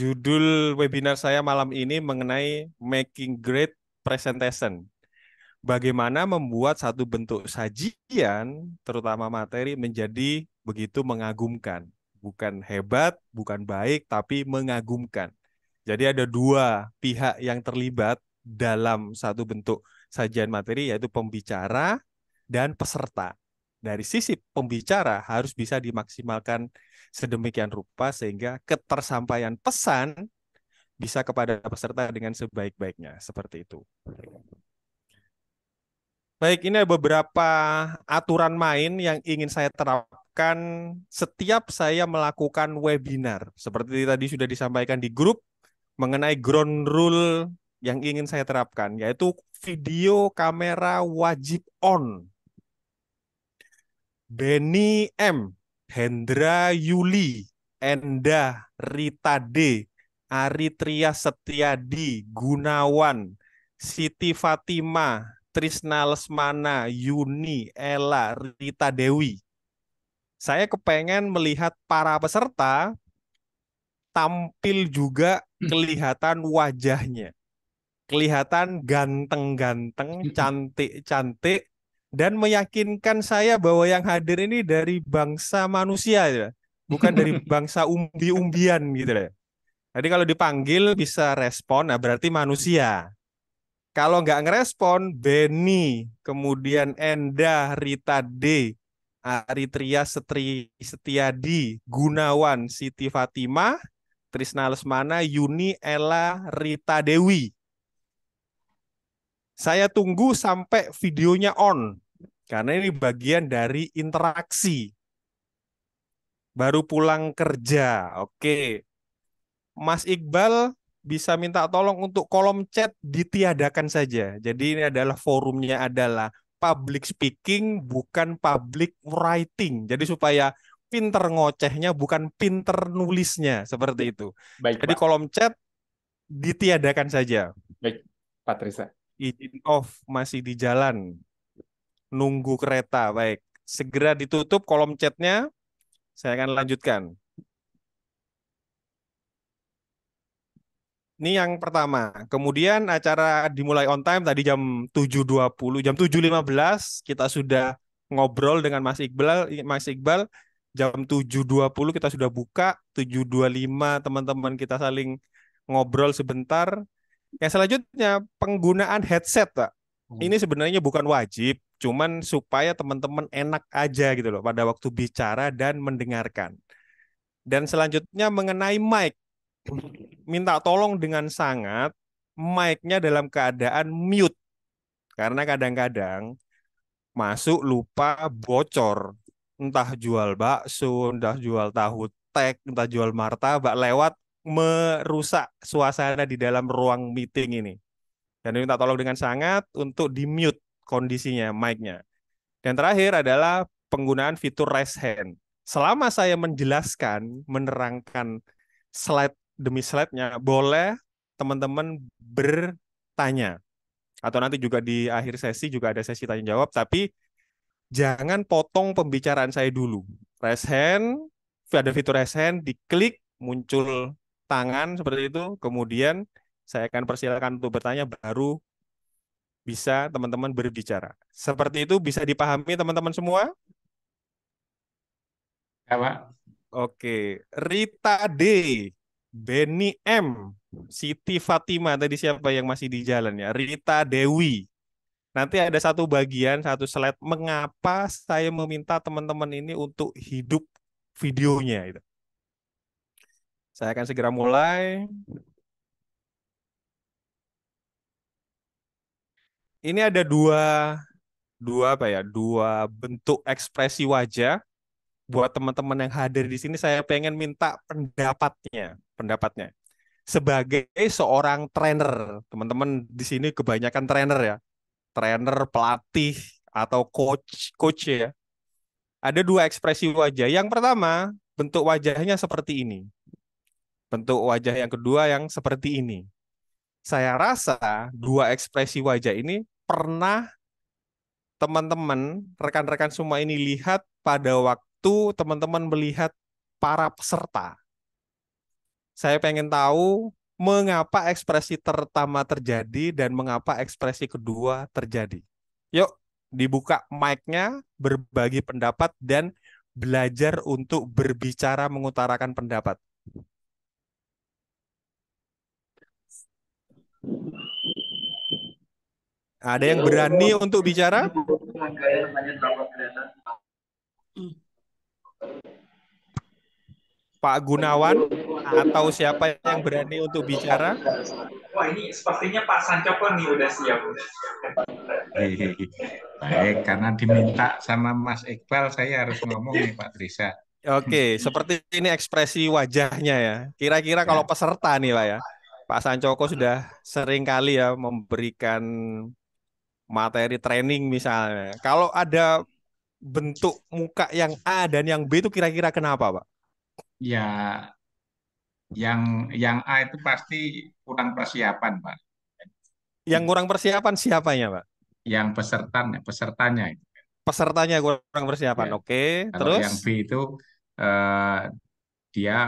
Judul webinar saya malam ini mengenai Making Great Presentation. Bagaimana membuat satu bentuk sajian, terutama materi, menjadi begitu mengagumkan. Bukan hebat, bukan baik, tapi mengagumkan. Jadi ada dua pihak yang terlibat dalam satu bentuk sajian materi, yaitu pembicara dan peserta. Dari sisi pembicara harus bisa dimaksimalkan sedemikian rupa sehingga ketersampaian pesan bisa kepada peserta dengan sebaik-baiknya. Seperti itu. Baik, ini ada beberapa aturan main yang ingin saya terapkan setiap saya melakukan webinar. Seperti tadi sudah disampaikan di grup mengenai ground rule yang ingin saya terapkan, yaitu video kamera wajib on. Benny M, Hendra Yuli, Endah, Rita D, Aritria Setiadi, Gunawan, Siti Fatima, Trisna Lesmana, Yuni, Ella, Rita Dewi. Saya kepengen melihat para peserta tampil juga kelihatan wajahnya. Kelihatan ganteng-ganteng, cantik-cantik, dan meyakinkan saya bahwa yang hadir ini dari bangsa manusia ya, bukan dari bangsa umbi-umbian gitu ya. Jadi kalau dipanggil bisa respon, nah berarti manusia. Kalau nggak ngerespon, Benny, kemudian Endah, Rita D, Aritria Setiadi, Gunawan, Siti Fatima, Trisna Lesmana, Yuni, Ella, Rita Dewi. Saya tunggu sampai videonya on, karena ini bagian dari interaksi. Baru pulang kerja, oke. Mas Iqbal bisa minta tolong untuk kolom chat ditiadakan saja. Jadi ini adalah forumnya adalah public speaking, bukan public writing. Jadi supaya pinter ngocehnya, bukan pinter nulisnya, seperti itu. Baik, Jadi Pak. kolom chat ditiadakan saja. Baik, Patricia. Izin off masih di jalan. Nunggu kereta. Baik, segera ditutup kolom chatnya. Saya akan lanjutkan. Ini yang pertama. Kemudian acara dimulai on time tadi jam 7.20, jam 7.15 kita sudah ngobrol dengan Mas Iqbal. Mas Iqbal jam 7.20 kita sudah buka, 7.25 teman-teman kita saling ngobrol sebentar. Yang selanjutnya penggunaan headset, Pak. Ini sebenarnya bukan wajib, cuman supaya teman-teman enak aja gitu loh pada waktu bicara dan mendengarkan. Dan selanjutnya mengenai mic, minta tolong dengan sangat mic-nya dalam keadaan mute karena kadang-kadang masuk lupa bocor. Entah jual bakso, entah jual tahu tek, entah jual martabak lewat merusak suasana di dalam ruang meeting ini. Dan minta tolong dengan sangat untuk di-mute kondisinya, mic-nya. Dan terakhir adalah penggunaan fitur raise hand. Selama saya menjelaskan, menerangkan slide demi slide-nya, boleh teman-teman bertanya. Atau nanti juga di akhir sesi juga ada sesi tanya jawab, tapi jangan potong pembicaraan saya dulu. Raise hand, ada fitur raise hand, diklik, muncul tangan seperti itu, kemudian saya akan persilakan untuk bertanya, baru bisa teman-teman berbicara. Seperti itu bisa dipahami teman-teman semua? Ya, Pak. Oke, Rita D, Benny M, Siti Fatima, tadi siapa yang masih di jalan ya? Rita Dewi. Nanti ada satu bagian, satu slide, mengapa saya meminta teman-teman ini untuk hidup videonya. Itu. Saya akan segera mulai. Ini ada dua bentuk ekspresi wajah buat teman-teman yang hadir di sini. Saya pengen minta pendapatnya. Sebagai seorang trainer, teman-teman di sini kebanyakan trainer ya, trainer, pelatih atau coach ya. Ada dua ekspresi wajah. Yang pertama, bentuk wajahnya seperti ini. Bentuk wajah yang kedua yang seperti ini. Saya rasa dua ekspresi wajah ini pernah teman-teman, rekan-rekan semua ini lihat pada waktu teman-teman melihat para peserta. Saya pengen tahu mengapa ekspresi pertama terjadi dan mengapa ekspresi kedua terjadi. Yuk, dibuka mic-nya, berbagi pendapat dan belajar untuk berbicara mengutarakan pendapat. Ada yang berani untuk bicara? Pak Gunawan atau siapa yang berani untuk bicara? Wah, ini sepertinya Pak Sancoko nih udah siap. Hehehe. Baik, karena diminta sama Mas Iqbal, saya harus ngomong nih Pak Trisa. Oke, seperti ini ekspresi wajahnya ya. Kira-kira kalau Ya, peserta nih Pak ya, Pak Sancoko sudah sering kali ya memberikan materi training misalnya. Kalau ada bentuk muka yang A dan yang B itu kira-kira kenapa Pak? ya yang A itu pasti kurang persiapan, Pak. Yang kurang persiapan siapanya Pak? Yang pesertanya itu. Pesertanya kurang persiapan. Ya, Oke, kalau terus? yang B itu eh, dia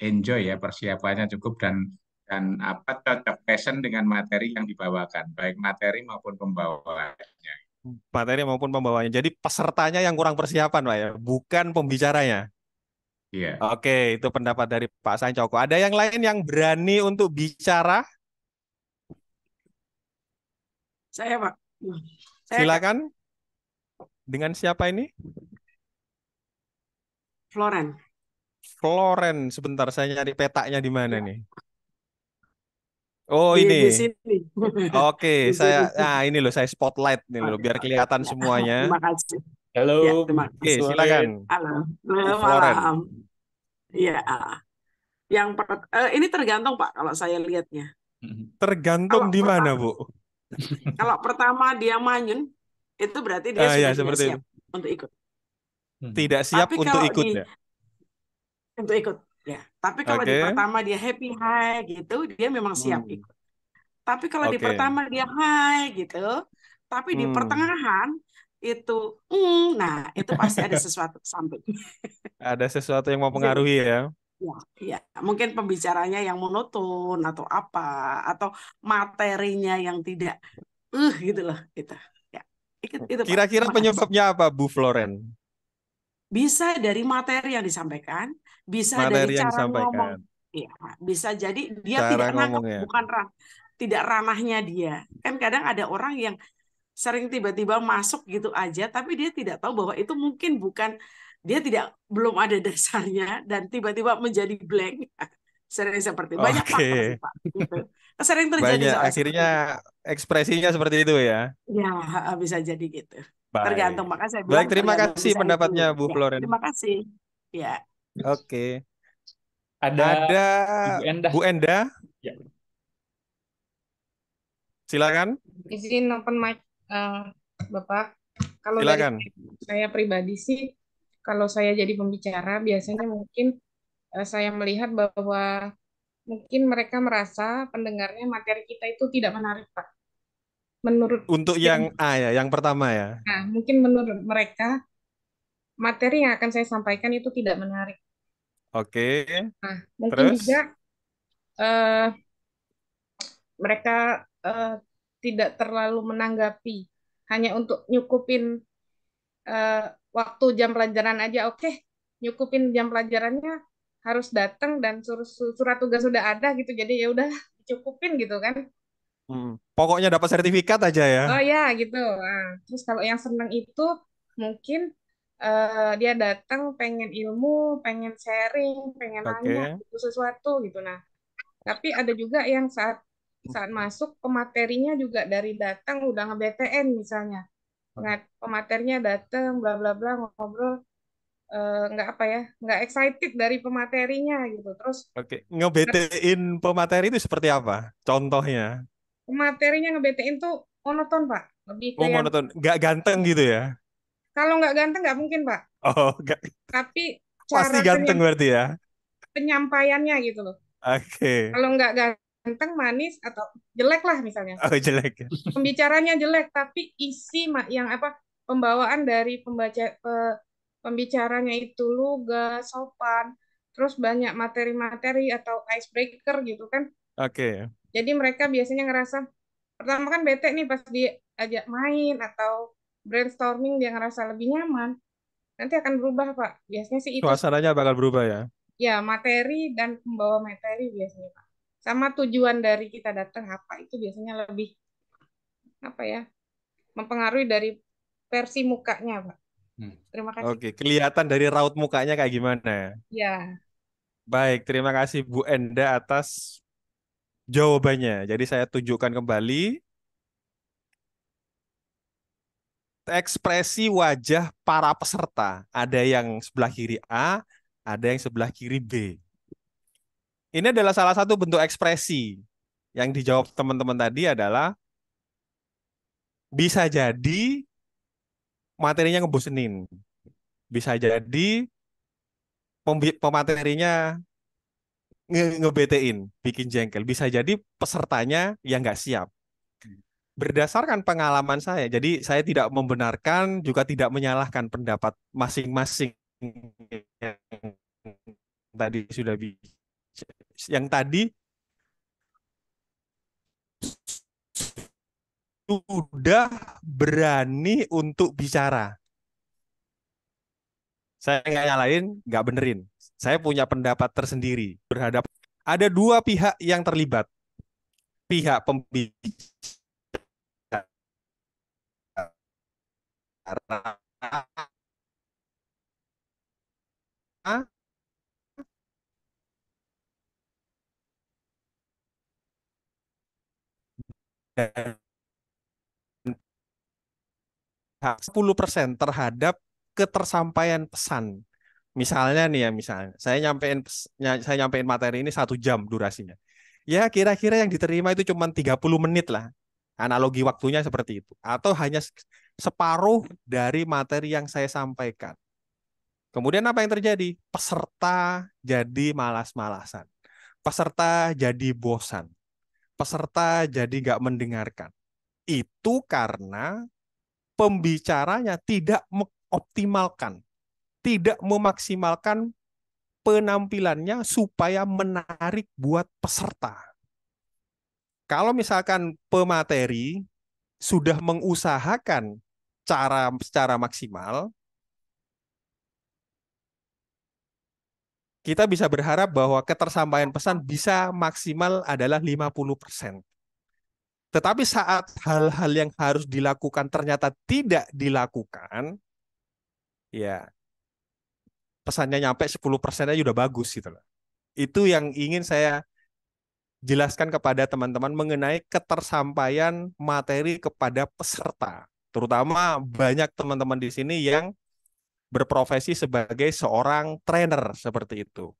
enjoy ya persiapannya cukup dan apa cocok passion dengan materi yang dibawakan, baik materi maupun pembawaannya. Materi maupun pembawanya. Jadi pesertanya yang kurang persiapan Pak ya, bukan pembicaranya. Iya. Oke, itu pendapat dari Pak Sancoko. Ada yang lain yang berani untuk bicara? Saya, Pak. Saya Kak Silakan. Dengan siapa ini? Floren. Floren. Sebentar, saya nyari petanya di mana Ya, nih? Oh, di ini. sini. Oke, Di saya sini. ini loh, saya spotlight nih loh, Oke, biar Pak. kelihatan Ya, semuanya. terima kasih. Halo, Ya, terima Oke, kasih. sore. silakan, Halo, Bu selamat Floren. malam. Ya, ini tergantung Pak kalau saya lihatnya. Tergantung Kalau di mana, pertama, Bu? kalau pertama dia manyun, itu berarti dia Ya, sudah tidak seperti itu. siap untuk ikut. Tidak siap Tapi untuk kalau ikut ya. untuk ikut, ya. Tapi kalau di Oke. pertama dia happy high gitu, dia memang siap Hmm. ikut. Tapi kalau di Oke. pertama dia high gitu, tapi di Hmm. pertengahan itu, nah itu pasti ada sesuatu samping. Ada sesuatu yang Jadi, mempengaruhi ya. ya, mungkin pembicaranya yang monoton atau apa, atau materinya yang tidak, gitu loh, gitu. Ya, itu Pak. Kira-kira Terima kasih. penyebabnya apa, Bu Floren? Bisa dari materi yang disampaikan, bisa dari Materi yang cara ngomong. disampaikan, Ya, bisa jadi dia cara tidak nangkep, ngomongnya. bukan tidak ranahnya dia. Kan kadang ada orang yang sering tiba-tiba masuk gitu aja, tapi dia tidak tahu bahwa itu mungkin bukan, dia belum ada dasarnya dan tiba-tiba menjadi blank. Sering seperti banyak faktor sih Oke. Pak. Gitu. Sering terjadi Banyak soal seperti akhirnya itu. ekspresinya seperti itu ya. Ya, bisa jadi gitu. Tergantung, Baik. maka saya Baik, bilang terima tergantung kasih desain itu. pendapatnya Bu Ya, Floren. terima kasih. Ya. Oke. Ada Ada Ibu Endah. Bu Enda, Ya. silakan. Izin open mic, Bapak. Kalau dari Silakan. saya pribadi sih, kalau saya jadi pembicara, biasanya mungkin saya melihat bahwa mungkin mereka merasa pendengarnya materi kita itu tidak menarik, Pak. Menurut Untuk yang A ya, yang pertama ya. nah, mungkin menurut mereka materi yang akan saya sampaikan itu tidak menarik. Oke. Nah, mungkin Terus? juga eh, mereka tidak terlalu menanggapi, hanya untuk nyukupin waktu jam pelajaran aja. Oke, nyukupin jam pelajarannya harus datang dan surat tugas sudah ada gitu, jadi ya udah cukupin gitu kan. Pokoknya dapat sertifikat aja ya. Oh ya gitu. Nah, terus kalau yang senang itu mungkin dia datang pengen ilmu, pengen sharing, pengen nanya Oke. gitu sesuatu gitu. Nah, tapi ada juga yang saat saat masuk pematerinya juga dari datang udah nge-BTN misalnya. Pematerinya datang bla bla bla ngobrol, nggak apa ya, nggak excited dari pematerinya gitu. Terus Oke. Ngebetein pemateri itu seperti apa? Contohnya. pematerinya nge-BTN tuh monoton Pak, lebih ke Oh, yang monoton. Nggak ganteng gitu ya? kalau nggak ganteng nggak mungkin Pak, Oh, nggak. tapi Pasti cara ganteng berarti ya? penyampaiannya gitu loh. Oke. Kalau nggak ganteng, manis atau jelek lah misalnya, Oh, jelek ya? pembicaranya jelek, tapi isi yang apa, pembawaan dari pembicaranya itu lugas, sopan, terus banyak materi-materi atau icebreaker gitu kan. Oke. Jadi mereka biasanya ngerasa, pertama kan bete nih pas diajak main atau brainstorming dia ngerasa lebih nyaman. Nanti akan berubah, Pak. Biasanya sih itu Suasananya bakal berubah ya. ya materi dan pembawa materi biasanya, Pak. Sama tujuan dari kita datang apa itu biasanya lebih apa ya? Mempengaruhi dari versi mukanya, Pak. Terima kasih. Oke, kelihatan dari raut mukanya kayak gimana. Ya, Baik, terima kasih Bu Enda atas jawabannya. Jadi saya tunjukkan kembali ekspresi wajah para peserta. Ada yang sebelah kiri A, ada yang sebelah kiri B. Ini adalah salah satu bentuk ekspresi. Yang dijawab teman-teman tadi adalah bisa jadi materinya ngebosenin. Bisa jadi pematerinya ngebetein, bikin jengkel. Bisa jadi pesertanya yang nggak siap. Berdasarkan pengalaman saya, jadi saya tidak membenarkan juga tidak menyalahkan pendapat masing-masing yang tadi sudah yang tadi sudah berani untuk bicara. Saya nggak nyalain, nggak benerin. Saya punya pendapat tersendiri berhadap ada dua pihak yang terlibat. Pihak pembicara dan 10% terhadap ketersampaian pesan. Misalnya nih ya, misalnya saya nyampein materi ini 1 jam durasinya. Ya kira-kira yang diterima itu cuma 30 menit lah. Analogi waktunya seperti itu. Atau hanya separuh dari materi yang saya sampaikan. Kemudian apa yang terjadi? Peserta jadi malas-malasan. Peserta jadi bosan. Peserta jadi nggak mendengarkan. Itu karena pembicaranya tidak mengoptimalkan, tidak memaksimalkan penampilannya supaya menarik buat peserta. Kalau misalkan pemateri sudah mengusahakan secara maksimal, kita bisa berharap bahwa ketersampaian pesan bisa maksimal adalah 50%. Tetapi saat hal-hal yang harus dilakukan ternyata tidak dilakukan, ya pesannya nyampe 10% aja udah bagus gitu loh. Itu yang ingin saya jelaskan kepada teman-teman mengenai ketersampaian materi kepada peserta. Terutama banyak teman-teman di sini yang berprofesi sebagai seorang trainer seperti itu.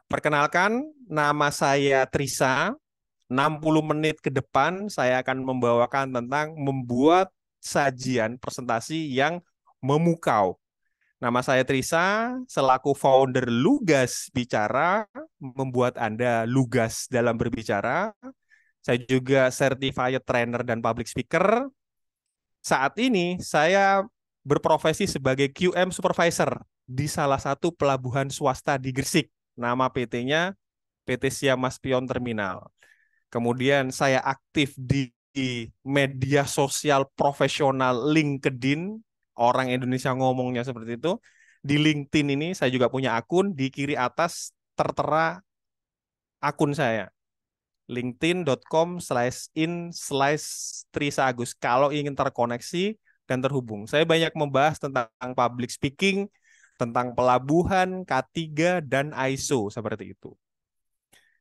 Perkenalkan, nama saya Trisa. 60 menit ke depan saya akan membawakan tentang membuat sajian presentasi yang memukau. Nama saya Trisa, selaku founder Lugas Bicara, membuat Anda lugas dalam berbicara. Saya juga certified trainer dan public speaker. Saat ini saya berprofesi sebagai QM supervisor di salah satu pelabuhan swasta di Gresik. Nama PT-nya PT Siamas Pion Terminal. Kemudian saya aktif di media sosial profesional LinkedIn. Orang Indonesia ngomongnya seperti itu. Di LinkedIn ini saya juga punya akun. Di kiri atas tertera akun saya. linkedin.com/in/Trisa Agus. Kalau ingin terkoneksi dan terhubung. Saya banyak membahas tentang public speaking, tentang pelabuhan, K3, dan ISO seperti itu.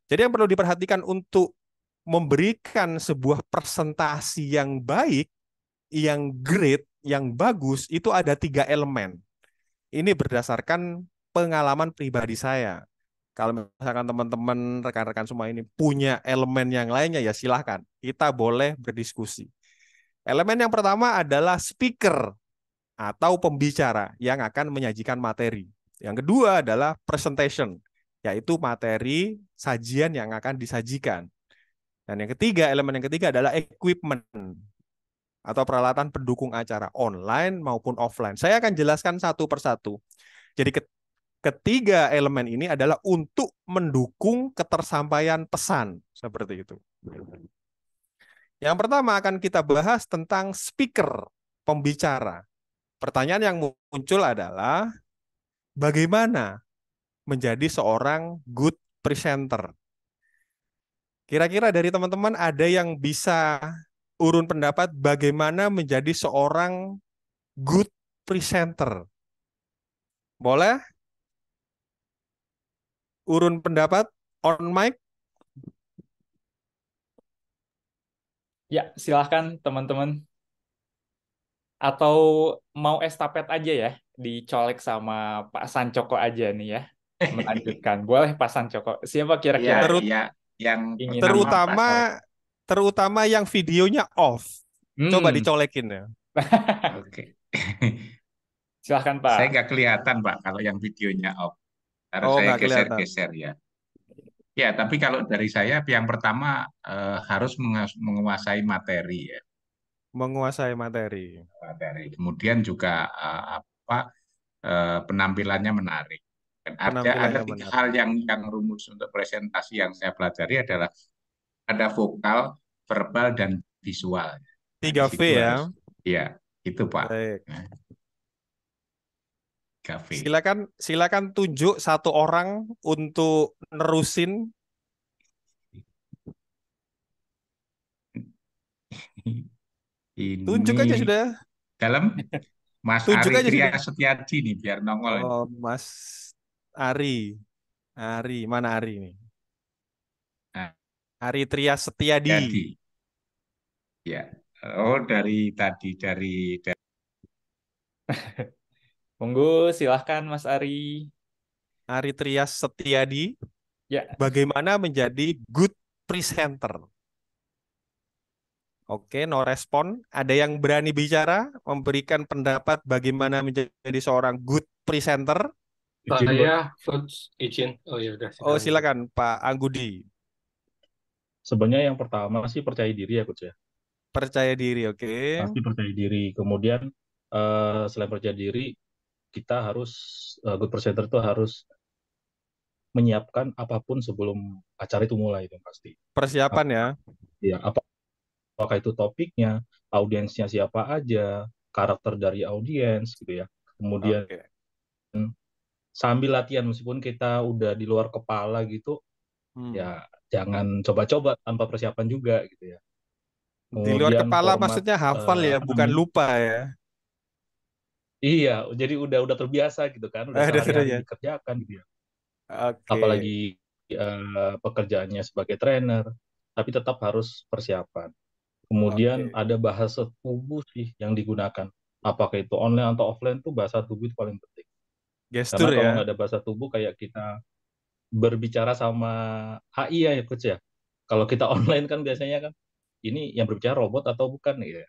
Jadi yang perlu diperhatikan untuk memberikan sebuah presentasi yang baik, yang great, yang bagus, itu ada 3 elemen. Ini berdasarkan pengalaman pribadi saya. Kalau misalkan teman-teman, rekan-rekan semua ini punya elemen yang lainnya, ya silahkan. Kita boleh berdiskusi. Elemen yang pertama adalah speaker atau pembicara yang akan menyajikan materi. Yang kedua adalah presentation, yaitu materi sajian yang akan disajikan. Dan yang ketiga, elemen yang ketiga adalah equipment atau peralatan pendukung acara online maupun offline. Saya akan jelaskan satu persatu. Jadi Ketiga elemen ini adalah untuk mendukung ketersampaian pesan. Seperti itu. Yang pertama akan kita bahas tentang speaker, pembicara. Pertanyaan yang muncul adalah bagaimana menjadi seorang good presenter? Kira-kira dari teman-teman ada yang bisa urun pendapat bagaimana menjadi seorang good presenter? Boleh urun pendapat on mic? Ya, silahkan teman-teman. Atau mau estafet aja ya, dicolek sama Pak Sancoko aja nih ya. Melanjutkan. Boleh Pak Sancoko. Siapa Iya, kira-kira Terut- iya. Yang ingin pertama Pak terutama Saleh. terutama yang videonya off. Coba Hmm, dicolekin ya. Oke. silahkan Saya Pak. nggak kelihatan Pak kalau yang videonya off. Harus Oh, saya nggak kelihatan. geser-geser ya. Ya, tapi kalau dari saya yang pertama harus menguasai materi ya, Menguasai materi. materi. Kemudian juga apa penampilannya menarik. Dan ada Penampilannya tiga hal menarik. yang rumus untuk presentasi yang saya pelajari adalah ada vokal, verbal, dan visual. Nah, di 3V situ ya. harus, ya, itu Pak. Baik. Nah, 3V. Silakan tunjuk satu orang untuk nerusin. Tunjuk aja Ini sudah. dalam Mas Tunjuk Ari aja Tria sudah. Setiaji nih biar nongol ini. Oh, Mas Ari. Ari, mana Ari ini? Nah, Ari Trias Setiadi. jadi ya. Oh, dari Monggo, silahkan Mas Ari. Ari Trias Setiadi. Ya, Bagaimana menjadi good presenter? Oke, no respon. Ada yang berani bicara, memberikan pendapat bagaimana menjadi seorang good presenter? Izin, Saya coach izin. Oh ya udah Oh, silakan. silakan Pak Anggudi. Sebenarnya yang pertama sih percaya diri ya coach ya. Percaya diri, oke. Pasti percaya diri. Kemudian selain percaya diri, kita harus good presenter itu harus menyiapkan apapun sebelum acara itu mulai itu pasti. Persiapan ya. Ya, apakah itu topiknya, audiensnya siapa aja, karakter dari audiens gitu ya. Kemudian Oke. sambil latihan meskipun kita udah di luar kepala gitu, Hmm. ya jangan coba-coba tanpa persiapan juga gitu ya. Di luar Kemudian kepala format maksudnya hafal ya, bukan lupa ya. iya, jadi udah terbiasa gitu kan, udah Ada sehari-hari ya. dikerjakan gitu ya. Oke. Apalagi pekerjaannya sebagai trainer, tapi tetap harus persiapan. Kemudian Oke. ada bahasa tubuh sih yang digunakan. Apakah itu online atau offline tuh bahasa tubuh itu paling penting. Karena Gestur kalau ya. nggak ada bahasa tubuh kayak kita berbicara sama AI ya coach ya. Kalau kita online kan biasanya kan ini yang berbicara robot atau bukan ya.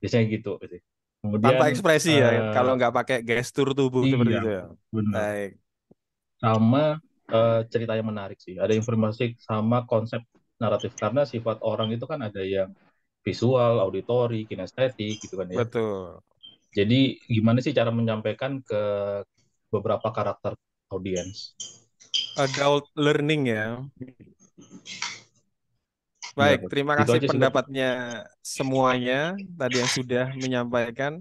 Biasanya gitu sih. Tanpa Kemudian ekspresi ya, kalau nggak pakai gestur tubuh seperti iya itu ya. benar. Baik. Sama cerita yang menarik sih. Ada informasi sama konsep naratif karena sifat orang itu kan ada yang visual, auditori, kinestetik gitu kan ya. Betul. Jadi gimana sih cara menyampaikan ke beberapa karakter audiens? Adult learning ya. Iya, Baik, Coach. terima Itu kasih aja sih, Coach. pendapatnya semuanya tadi yang sudah menyampaikan.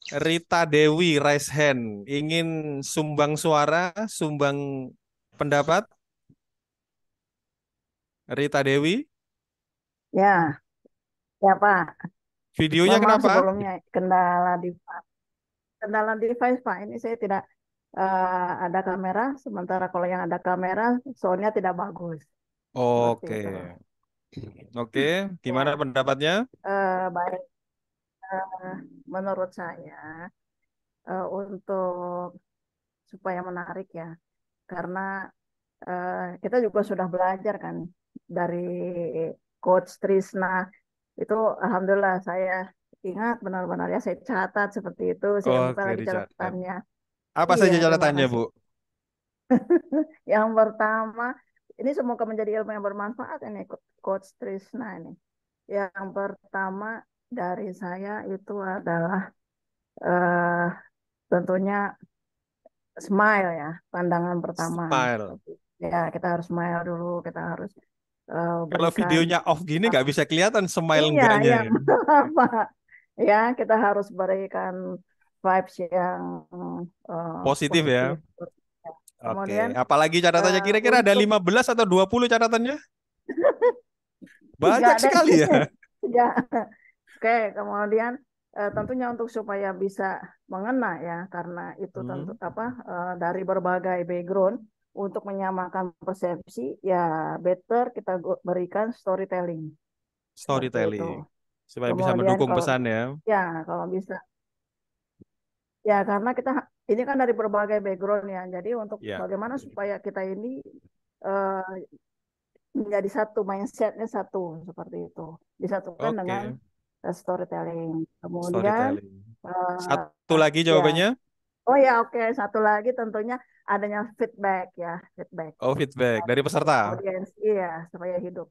Rita Dewi raise hand, ingin sumbang suara, sumbang pendapat? Rita Dewi, Ya, ya Pak. videonya Mohon maaf kenapa? sebelumnya kendala device Pak. Ini saya tidak ada kamera, sementara kalau yang ada kamera soundnya tidak bagus. Seperti Oke. itu. Oke, gimana Ya, pendapatnya? baik. Menurut saya untuk supaya menarik ya, karena kita juga sudah belajar kan dari Coach Trisna itu, alhamdulillah saya ingat benar-benar ya, saya catat seperti itu, saya buka Oke, lagi dicatat. catatannya. Apa Iya, saja terima catatannya, kasih. Bu? Yang pertama, ini semoga menjadi ilmu yang bermanfaat ini Coach Trisna ini. Yang pertama dari saya itu adalah tentunya smile ya, pandangan pertama. Smile. Ya, kita harus smile dulu, kita harus Kalau berikan. videonya off gini nggak bisa kelihatan smile Iya, enggaknya iya, ya. Pak. Ya, kita harus berikan vibes yang Positif ya. positif. Ya. Oke, Kemudian apalagi catatannya kira-kira ada untuk 15 atau 20 catatannya? tiga Banyak deh, sekali ya. tiga. Oke, kemudian tentunya untuk supaya bisa mengena ya, karena itu tentu dari berbagai background untuk menyamakan persepsi ya better kita berikan storytelling seperti itu. Storytelling. Supaya bisa Kemudian mendukung kalau pesan ya. ya kalau bisa ya karena kita ini kan dari berbagai background ya, jadi untuk Ya. bagaimana supaya kita ini eh, menjadi satu mindsetnya satu seperti itu disatukan dengan Oke, storytelling. Kemudian storytelling. Satu eh, lagi ya, jawabannya? oh ya oke, satu lagi tentunya adanya feedback ya, feedback Oh, feedback dari dari peserta. audiens, iya supaya hidup.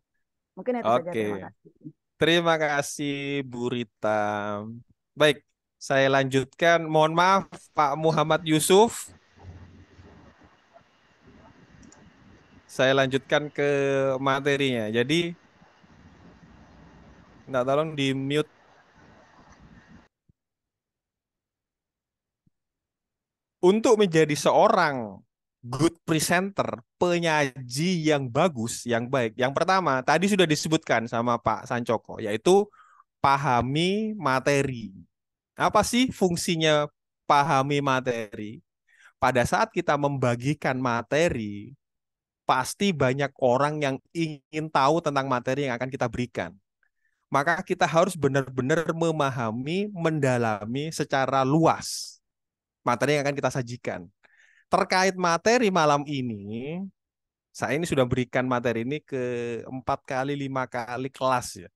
Mungkin itu saja, Oke. terima kasih. Terima kasih Bu Rita. Baik, saya lanjutkan. Mohon maaf Pak Muhammad Yusuf. Saya lanjutkan ke materinya. Jadi, nggak tolong di mute. Untuk menjadi seorang good presenter, penyaji yang bagus, yang baik. Yang pertama, tadi sudah disebutkan sama Pak Sancoko, yaitu pahami materi. Apa sih fungsinya pahami materi? Pada saat kita membagikan materi, pasti banyak orang yang ingin tahu tentang materi yang akan kita berikan. Maka kita harus benar-benar memahami, mendalami secara luas materi yang akan kita sajikan. Terkait materi malam ini, saya ini sudah berikan materi ini ke 4 kali, 5 kali kelas ya.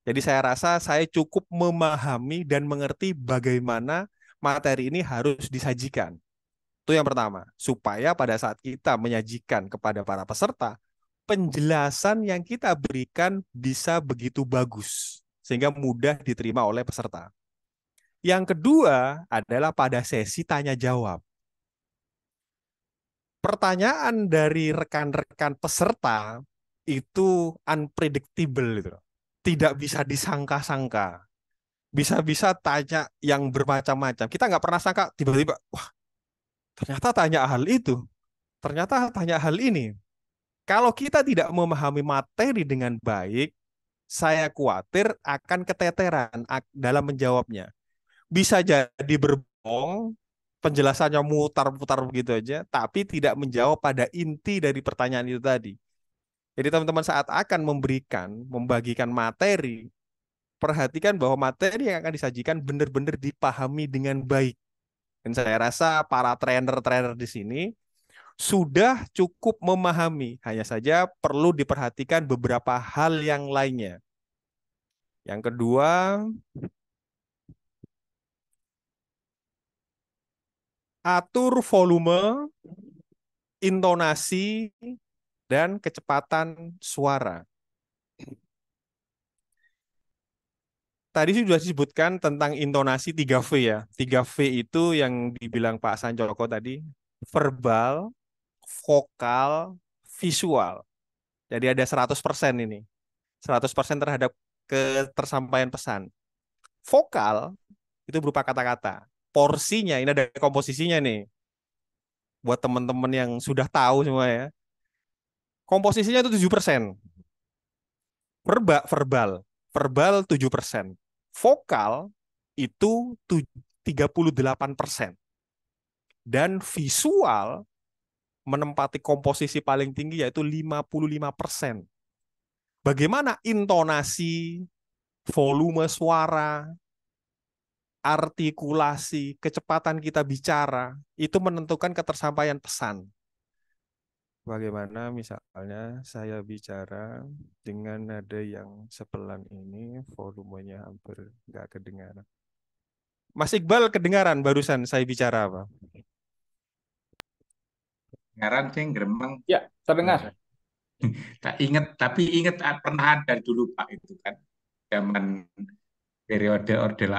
Jadi saya rasa saya cukup memahami dan mengerti bagaimana materi ini harus disajikan. Itu yang pertama, supaya pada saat kita menyajikan kepada para peserta, penjelasan yang kita berikan bisa begitu bagus, sehingga mudah diterima oleh peserta. Yang kedua adalah pada sesi tanya jawab. Pertanyaan dari rekan-rekan peserta itu unpredictable gitu. Tidak bisa disangka-sangka. Bisa-bisa tanya yang bermacam-macam. Kita nggak pernah sangka tiba-tiba, wah ternyata tanya hal itu. Ternyata tanya hal ini. Kalau kita tidak memahami materi dengan baik, saya khawatir akan keteteran dalam menjawabnya. Bisa jadi berbohong, penjelasannya mutar-mutar begitu aja, tapi tidak menjawab pada inti dari pertanyaan itu tadi. Jadi teman-teman saat akan membagikan materi, perhatikan bahwa materi yang akan disajikan benar-benar dipahami dengan baik. Dan saya rasa para trainer-trainer di sini sudah cukup memahami, hanya saja perlu diperhatikan beberapa hal yang lainnya. Yang kedua, atur volume, intonasi, dan kecepatan suara. Tadi sudah disebutkan tentang intonasi 3V ya. 3V itu yang dibilang Pak Sancoko tadi, verbal, vokal, visual. Jadi ada 100% ini. 100% terhadap ketersampaian pesan. Vokal itu berupa kata-kata. Porsinya, ini ada komposisinya nih. Buat teman-teman yang sudah tahu semua ya. Komposisinya itu 7%. Verbal 7%. Vokal itu 38%. Dan visual menempati komposisi paling tinggi yaitu 55%. Bagaimana intonasi, volume suara, artikulasi, kecepatan kita bicara, itu menentukan ketersampaian pesan. Bagaimana misalnya saya bicara dengan nada yang sepelan ini, volumenya hampir nggak kedengaran. Mas Iqbal kedengaran barusan saya bicara apa? Kedengaran sih gremeng. Ya, terdengar. Tapi ingat pernah ada dulu Pak itu kan zaman periode orde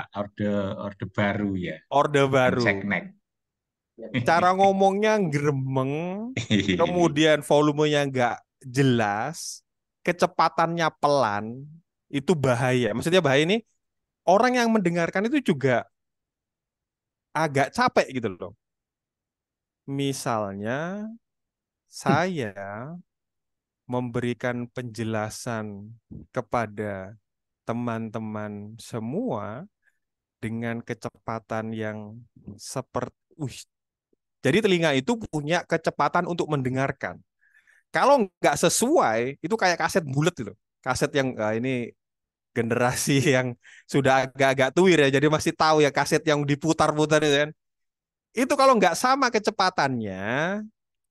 baru ya. Orde baru. Seknek. cara ngomongnya gremeng, kemudian volumenya nggak jelas, kecepatannya pelan, itu bahaya. Maksudnya bahaya ini orang yang mendengarkan itu juga agak capek gitu loh. Misalnya saya memberikan penjelasan kepada teman-teman semua dengan kecepatan yang seperti jadi telinga itu punya kecepatan untuk mendengarkan. Kalau nggak sesuai, itu kayak kaset bulat gitu. Kaset yang ini generasi yang sudah agak-agak tuir ya, jadi masih tahu ya kaset yang diputar-putar itu kan. Itu kalau nggak sama kecepatannya,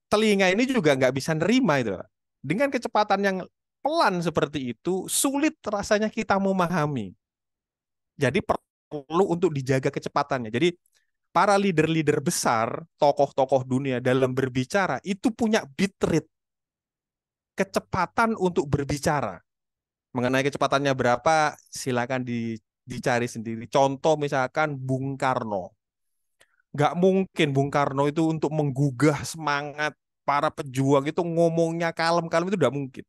telinga ini juga nggak bisa nerima itu. Dengan kecepatan yang pelan seperti itu, sulit rasanya kita memahami. Jadi perlu untuk dijaga kecepatannya. Jadi para leader-leader besar, tokoh-tokoh dunia dalam berbicara itu punya bit rate, kecepatan untuk berbicara. Mengenai kecepatannya berapa, silakan dicari sendiri. Contoh misalkan Bung Karno. Nggak mungkin Bung Karno itu untuk menggugah semangat para pejuang itu ngomongnya kalem-kalem itu nggak mungkin.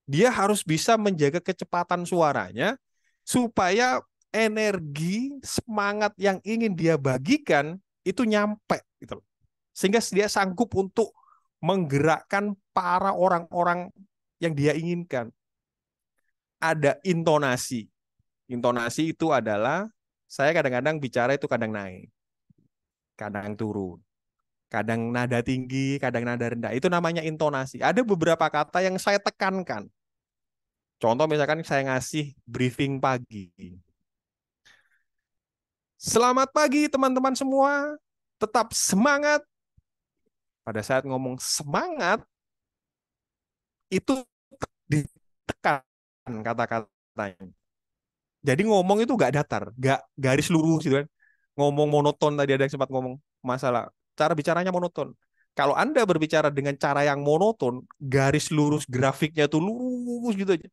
Dia harus bisa menjaga kecepatan suaranya supaya energi, semangat yang ingin dia bagikan itu nyampe gitu loh. Sehingga dia sanggup untuk menggerakkan para orang-orang yang dia inginkan. Ada intonasi. Intonasi itu adalah saya kadang-kadang bicara itu kadang naik, kadang turun, kadang nada tinggi, kadang nada rendah. Itu namanya intonasi. Ada beberapa kata yang saya tekankan. Contoh misalkan saya ngasih briefing pagi. Selamat pagi teman-teman semua. Tetap semangat. Pada saat ngomong semangat, itu ditekan kata-katanya. Jadi ngomong itu nggak datar, nggak garis lurus gitu kan. Ngomong monoton, tadi ada yang sempat ngomong masalah cara bicaranya monoton. Kalau Anda berbicara dengan cara yang monoton, garis lurus grafiknya tuh lurus gitu aja.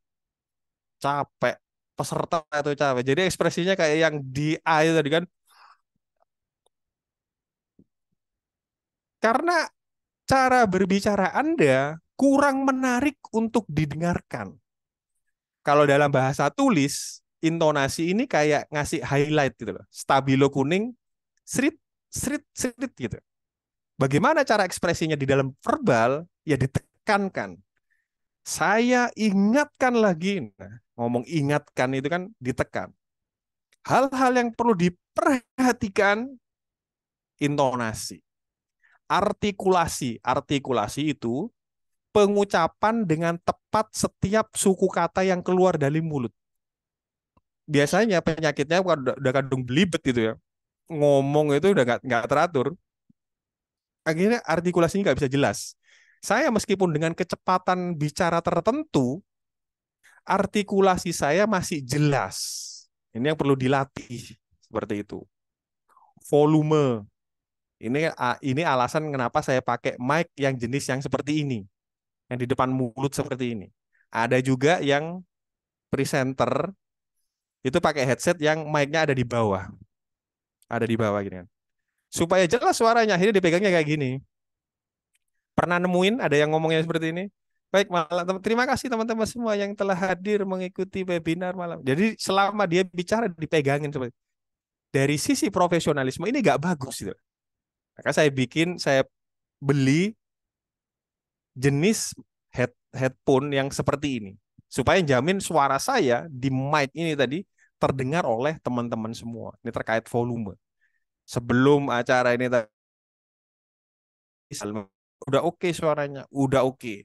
Capek, peserta itu capek. Jadi ekspresinya kayak yang di A itu tadi kan. Karena cara berbicara Anda kurang menarik untuk didengarkan. Kalau dalam bahasa tulis, intonasi ini kayak ngasih highlight gitu loh. Stabilo kuning, srit, srit, srit gitu. Bagaimana cara ekspresinya di dalam verbal? Ya ditekankan. Saya ingatkan lagi. Nah, ngomong ingatkan itu kan ditekan. Hal-hal yang perlu diperhatikan, intonasi. Artikulasi. Artikulasi itu pengucapan dengan tepat setiap suku kata yang keluar dari mulut. Biasanya penyakitnya udah kadung belibet gitu ya. Ngomong itu udah nggak teratur. Akhirnya artikulasinya nggak bisa jelas. Saya meskipun dengan kecepatan bicara tertentu, artikulasi saya masih jelas. Ini yang perlu dilatih seperti itu. Volume. Ini alasan kenapa saya pakai mic yang jenis yang seperti ini. Yang di depan mulut seperti ini. Ada juga yang presenter itu pakai headset yang mic-nya ada di bawah. Ada di bawah gini kan. Supaya jelas suaranya, akhirnya dipegangnya kayak gini. Pernah nemuin ada yang ngomongnya seperti ini? Baik, malam. Terima kasih teman-teman semua yang telah hadir mengikuti webinar malam. Jadi selama dia bicara dipegangin seperti dari sisi profesionalisme ini nggak bagus gitu. Maka saya beli jenis headphone yang seperti ini supaya jamin suara saya di mic ini tadi terdengar oleh teman-teman semua. Ini terkait volume. Sebelum acara ini tadi udah oke suaranya, udah oke.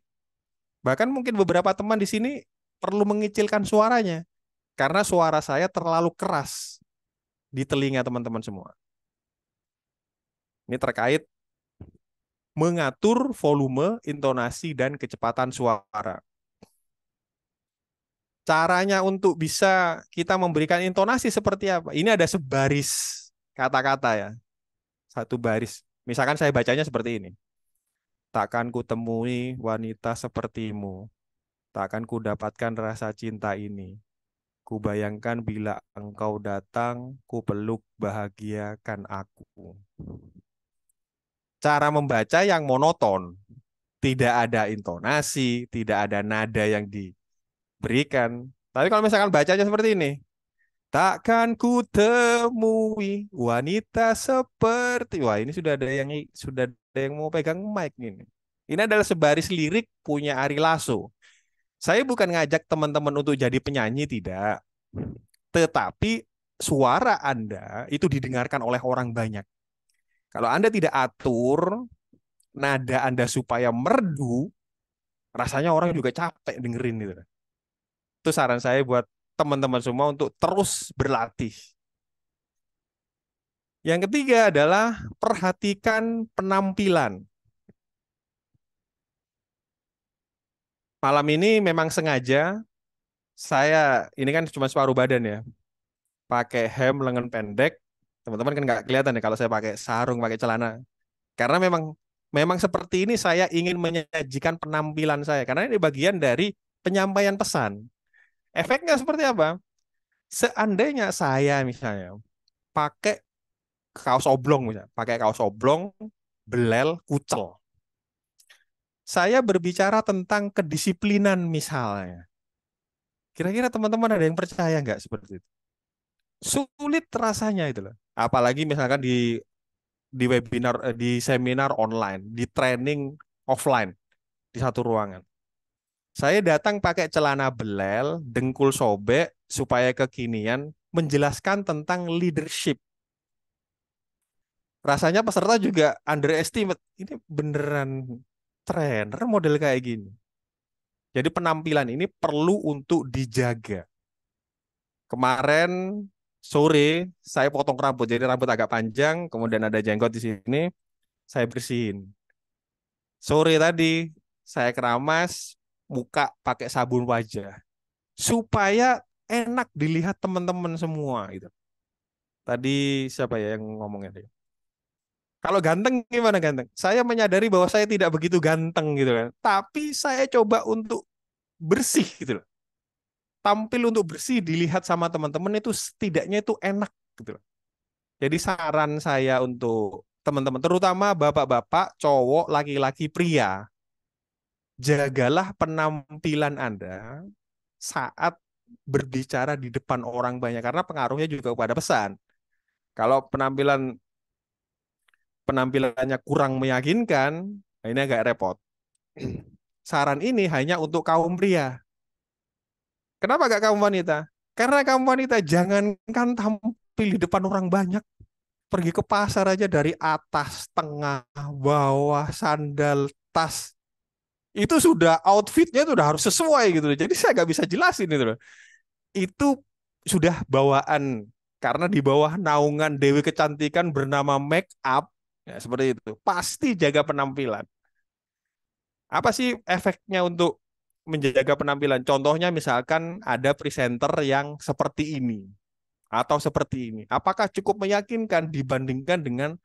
Bahkan mungkin beberapa teman di sini perlu mengecilkan suaranya karena suara saya terlalu keras di telinga teman-teman semua. Ini terkait mengatur volume, intonasi, dan kecepatan suara. Caranya untuk bisa kita memberikan intonasi seperti apa? Ini ada sebaris kata-kata ya. Satu baris. Misalkan saya bacanya seperti ini. Takkan ku temui wanita sepertimu. Takkan ku dapatkan rasa cinta ini. Ku bayangkan bila engkau datang, ku peluk bahagiakan aku. cara membaca yang monoton. Tidak ada intonasi, tidak ada nada yang diberikan. Tapi kalau misalkan bacanya seperti ini, takkan ku temui wanita seperti, wah ini sudah ada yang mau pegang mic ini. Ini adalah sebaris lirik punya Ari Lasso. Saya bukan ngajak teman-teman untuk jadi penyanyi, tidak. Tetapi suara Anda itu didengarkan oleh orang banyak. Kalau Anda tidak atur nada Anda supaya merdu, rasanya orang juga capek dengerin itu. Itu saran saya buat teman-teman semua untuk terus berlatih. Yang ketiga adalah perhatikan penampilan. Malam ini memang sengaja ini kan cuma separuh badan ya, pakai hem lengan pendek. Teman-teman kan nggak kelihatan ya kalau saya pakai sarung, pakai celana. Karena memang seperti ini saya ingin menyajikan penampilan saya. Karena ini bagian dari penyampaian pesan. Efeknya seperti apa? Seandainya saya misalnya pakai kaos oblong misalnya, pakai kaos oblong, belel, kucel. Saya berbicara tentang kedisiplinan misalnya. Kira-kira teman-teman ada yang percaya nggak seperti itu? Sulit rasanya itu loh. Apalagi misalkan di webinar, di seminar online, di training offline di satu ruangan. Saya datang pakai celana belel, dengkul sobek supaya kekinian, menjelaskan tentang leadership. Rasanya peserta juga underestimate. Ini beneran trainer model kayak gini. Jadi penampilan ini perlu untuk dijaga. Kemarin sore saya potong rambut, jadi rambut agak panjang, kemudian ada jenggot di sini, saya bersihin. Sore tadi saya keramas muka pakai sabun wajah supaya enak dilihat teman-teman semua gitu. Tadi siapa ya yang ngomongnya tadi? Kalau ganteng gimana ganteng? Saya menyadari bahwa saya tidak begitu ganteng gitu kan. Tapi saya coba untuk bersih gitu loh. Tampil untuk bersih dilihat sama teman-teman itu setidaknya itu enak gitu loh. Jadi saran saya untuk teman-teman terutama bapak-bapak, cowok, laki-laki, pria, jagalah penampilan Anda saat berbicara di depan orang banyak karena pengaruhnya juga kepada pesan. Kalau penampilannya kurang meyakinkan, nah ini agak repot. Saran ini hanya untuk kaum pria. Kenapa gak kaum wanita? Karena kaum wanita jangankan tampil di depan orang banyak, pergi ke pasar aja dari atas, tengah, bawah, sandal, tas, itu sudah outfitnya itu udah harus sesuai gitu loh. Jadi saya nggak bisa jelasin itu loh. Itu sudah bawaan karena di bawah naungan Dewi Kecantikan bernama make up, ya seperti itu. Pasti jaga penampilan. Apa sih efeknya untuk menjaga penampilan? Contohnya misalkan ada presenter yang seperti ini atau seperti ini. Apakah cukup meyakinkan dibandingkan dengan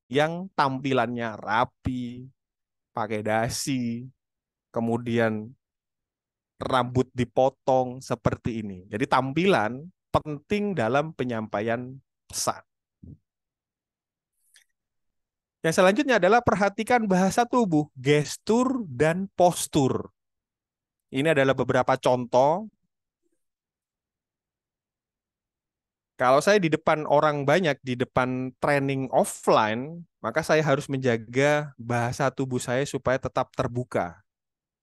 yang tampilannya rapi, pakai dasi, kemudian rambut dipotong seperti ini. Jadi tampilan penting dalam penyampaian pesan. Yang selanjutnya adalah perhatikan bahasa tubuh, gestur, dan postur. Ini adalah beberapa contoh. Kalau saya di depan orang banyak, di depan training offline, maka saya harus menjaga bahasa tubuh saya supaya tetap terbuka.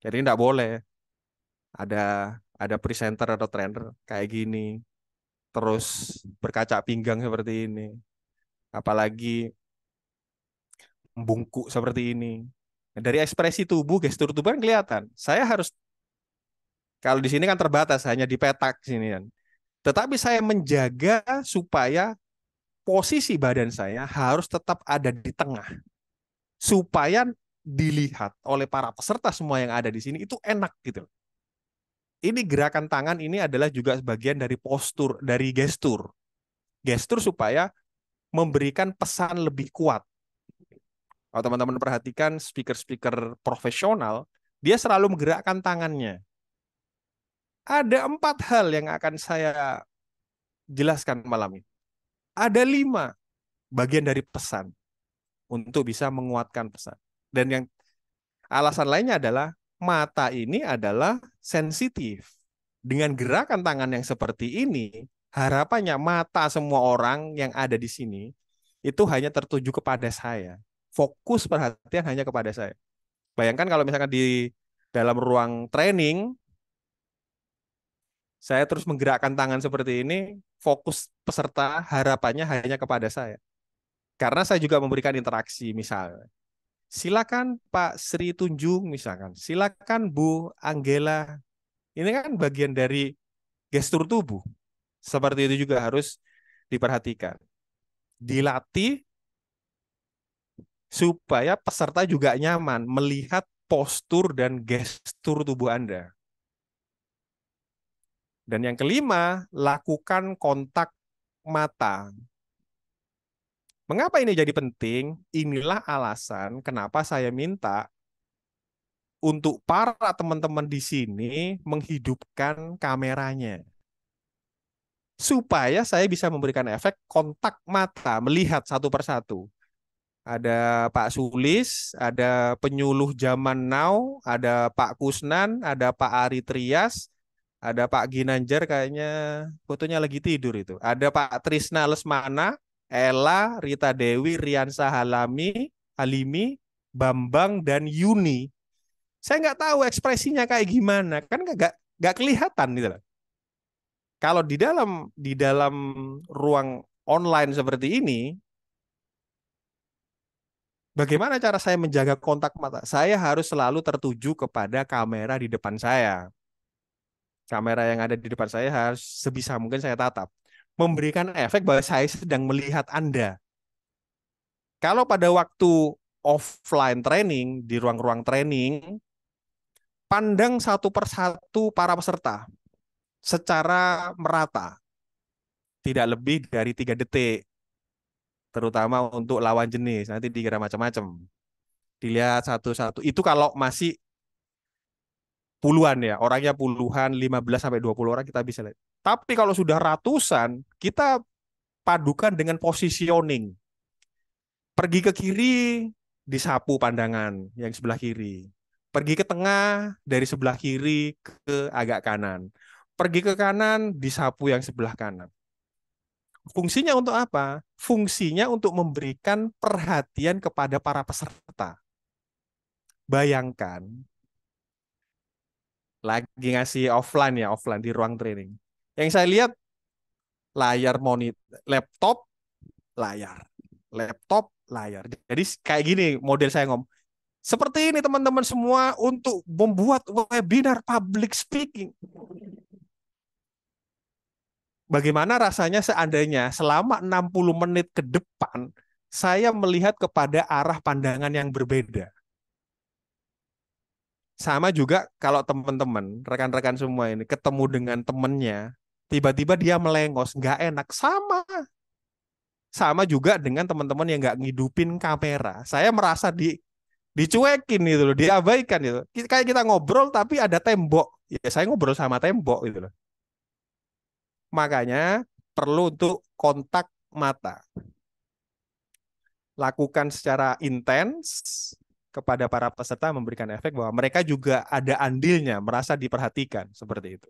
Jadi tidak boleh ada presenter atau trainer kayak gini, terus berkaca pinggang seperti ini, apalagi membungkuk seperti ini. Dari ekspresi tubuh, gestur tubuh kan kelihatan. Saya harus, kalau di sini kan terbatas, hanya di petak sini kan. Tetapi saya menjaga supaya posisi badan saya harus tetap ada di tengah. Supaya dilihat oleh para peserta semua yang ada di sini itu enak gitu. Ini gerakan tangan ini adalah juga sebagian dari postur, dari gestur. Gestur supaya memberikan pesan lebih kuat. Kalau teman-teman perhatikan speaker-speaker profesional, dia selalu menggerakkan tangannya. Ada 4 hal yang akan saya jelaskan malam ini. Ada 5 bagian dari pesan. untuk bisa menguatkan pesan. Dan yang alasan lainnya adalah mata ini adalah sensitif. Dengan gerakan tangan yang seperti ini, harapannya mata semua orang yang ada di sini itu hanya tertuju kepada saya. Fokus perhatian hanya kepada saya. Bayangkan kalau misalkan di dalam ruang training, saya terus menggerakkan tangan seperti ini, fokus peserta harapannya hanya kepada saya. Karena saya juga memberikan interaksi, misalnya. Silakan Pak Sri Tunjung, misalkan. Silakan Bu Anggela. Ini kan bagian dari gestur tubuh. Seperti itu juga harus diperhatikan. Dilatih supaya peserta juga nyaman melihat postur dan gestur tubuh Anda. Dan yang kelima, lakukan kontak mata. Mengapa ini jadi penting? Inilah alasan kenapa saya minta untuk para teman-teman di sini menghidupkan kameranya. Supaya saya bisa memberikan efek kontak mata, melihat satu persatu. Ada Pak Sulis, ada penyuluh zaman now, ada Pak Kusnan, ada Pak Ari Trias, ada Pak Ginanjar kayaknya fotonya lagi tidur itu. Ada Pak Trisna Lesmana, Ella, Rita Dewi, Riansa Halimi, Bambang, dan Yuni. Saya nggak tahu ekspresinya kayak gimana, kan nggak kelihatan gitu loh. Kalau di dalam ruang online seperti ini, bagaimana cara saya menjaga kontak mata? Saya harus selalu tertuju kepada kamera di depan saya. Kamera yang ada di depan saya harus sebisa mungkin saya tatap. Memberikan efek bahwa saya sedang melihat Anda. Kalau pada waktu offline training, di ruang-ruang training, pandang satu persatu para peserta secara merata. Tidak lebih dari 3 detik. Terutama untuk lawan jenis. Nanti dikira macam-macam. Dilihat satu-satu. Itu kalau masih puluhan ya. Orangnya puluhan, 15-20 orang kita bisa lihat. Tapi kalau sudah ratusan, kita padukan dengan positioning. Pergi ke kiri, disapu pandangan yang sebelah kiri. Pergi ke tengah, dari sebelah kiri ke agak kanan. Pergi ke kanan, disapu yang sebelah kanan. Fungsinya untuk apa? Fungsinya untuk memberikan perhatian kepada para peserta. Bayangkan, lagi ngasih offline di ruang training. Yang saya lihat, layar monitor, laptop, layar. Jadi kayak gini model saya ngomong. Seperti ini teman-teman semua untuk membuat webinar public speaking. Bagaimana rasanya seandainya selama 60 menit ke depan saya melihat kepada arah pandangan yang berbeda. Sama juga kalau teman-teman, rekan-rekan semua ini ketemu dengan temennya, tiba-tiba dia melengos, nggak enak. Sama juga dengan teman-teman yang nggak ngidupin kamera. Saya merasa dicuekin gitu loh, diabaikan gitu. Kayak kita ngobrol tapi ada tembok. Ya saya ngobrol sama tembok gitu loh. Makanya perlu untuk kontak mata. Lakukan secara intens kepada para peserta, memberikan efek bahwa mereka juga ada andilnya, merasa diperhatikan, seperti itu.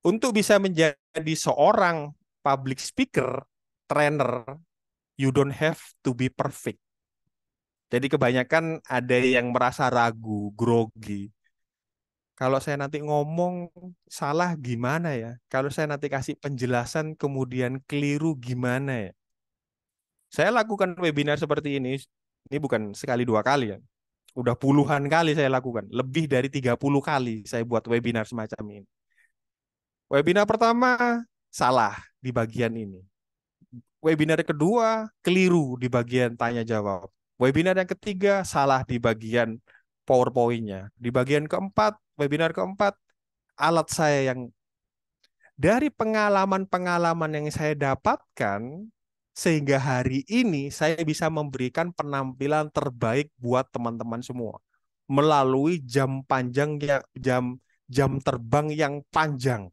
Untuk bisa menjadi seorang public speaker, trainer, you don't have to be perfect. Jadi kebanyakan ada yang merasa ragu, grogi. Kalau saya nanti ngomong salah gimana ya? Kalau saya nanti kasih penjelasan kemudian keliru gimana ya? Saya lakukan webinar seperti ini bukan sekali 2 kali ya. Udah puluhan kali saya lakukan. Lebih dari 30 kali saya buat webinar semacam ini. Webinar pertama salah di bagian ini. Webinar kedua keliru di bagian tanya jawab. Webinar yang ketiga salah di bagian PowerPoint-nya. Di bagian keempat, webinar keempat, alat saya yang dari pengalaman-pengalaman yang saya dapatkan, sehingga hari ini saya bisa memberikan penampilan terbaik buat teman-teman semua melalui jam terbang yang panjang.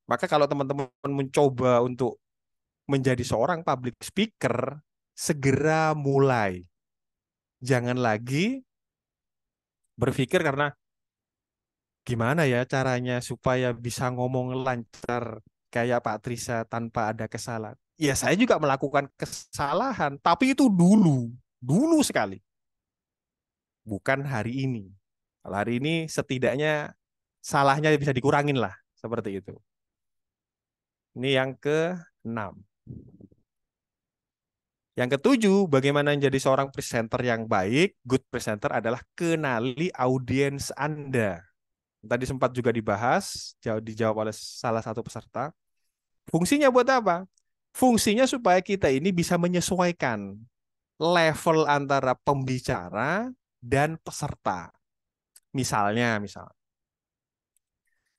Maka kalau teman-teman mencoba untuk menjadi seorang public speaker, segera mulai. Jangan lagi berpikir karena gimana ya caranya supaya bisa ngomong lancar kayak Pak Trisa tanpa ada kesalahan. Ya saya juga melakukan kesalahan, tapi itu dulu sekali. Bukan hari ini. Kalau hari ini setidaknya salahnya bisa dikurangin lah, seperti itu. Ini yang ke-6. Yang ke-7, bagaimana menjadi seorang presenter yang baik. Good presenter adalah kenali audiens Anda. Tadi sempat juga dibahas, dijawab oleh salah satu peserta. Fungsinya buat apa? Fungsinya supaya kita ini bisa menyesuaikan level antara pembicara dan peserta. Misalnya,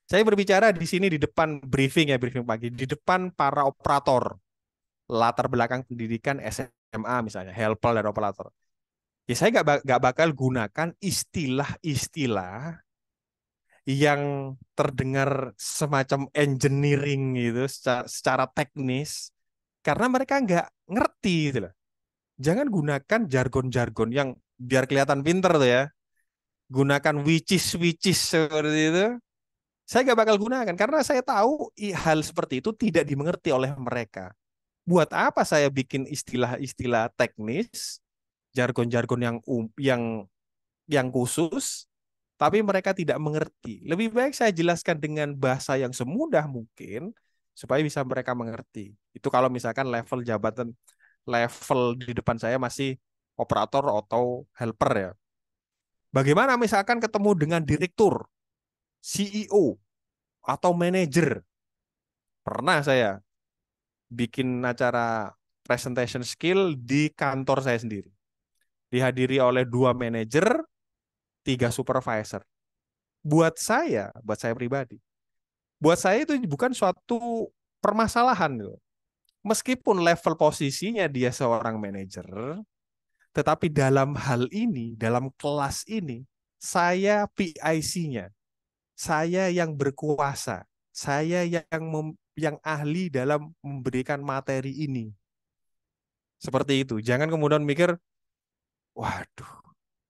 saya berbicara di sini di depan briefing pagi, di depan para operator, latar belakang pendidikan SMA misalnya, helper dan operator. Ya saya nggak bakal gunakan istilah-istilah yang terdengar semacam engineering gitu secara teknis karena mereka nggak ngerti gitu loh. Jangan gunakan jargon-jargon yang biar kelihatan pinter tuh ya. Gunakan which is seperti itu. Saya nggak bakal gunakan karena saya tahu hal seperti itu tidak dimengerti oleh mereka. Buat apa saya bikin istilah-istilah teknis, jargon-jargon yang khusus, tapi mereka tidak mengerti. Lebih baik saya jelaskan dengan bahasa yang semudah mungkin supaya bisa mereka mengerti. Itu kalau misalkan level di depan saya masih operator atau helper ya. Bagaimana misalkan ketemu dengan direktur, CEO, atau manajer? Pernah saya bikin acara presentation skill di kantor saya sendiri. Dihadiri oleh 2 manajer, 3 supervisor. Buat saya pribadi, buat saya itu bukan suatu permasalahan gitu. Meskipun level posisinya dia seorang manajer, tetapi dalam hal ini, dalam kelas ini, saya PIC-nya, saya yang berkuasa, saya yang ahli dalam memberikan materi ini. Seperti itu. Jangan kemudian mikir, waduh,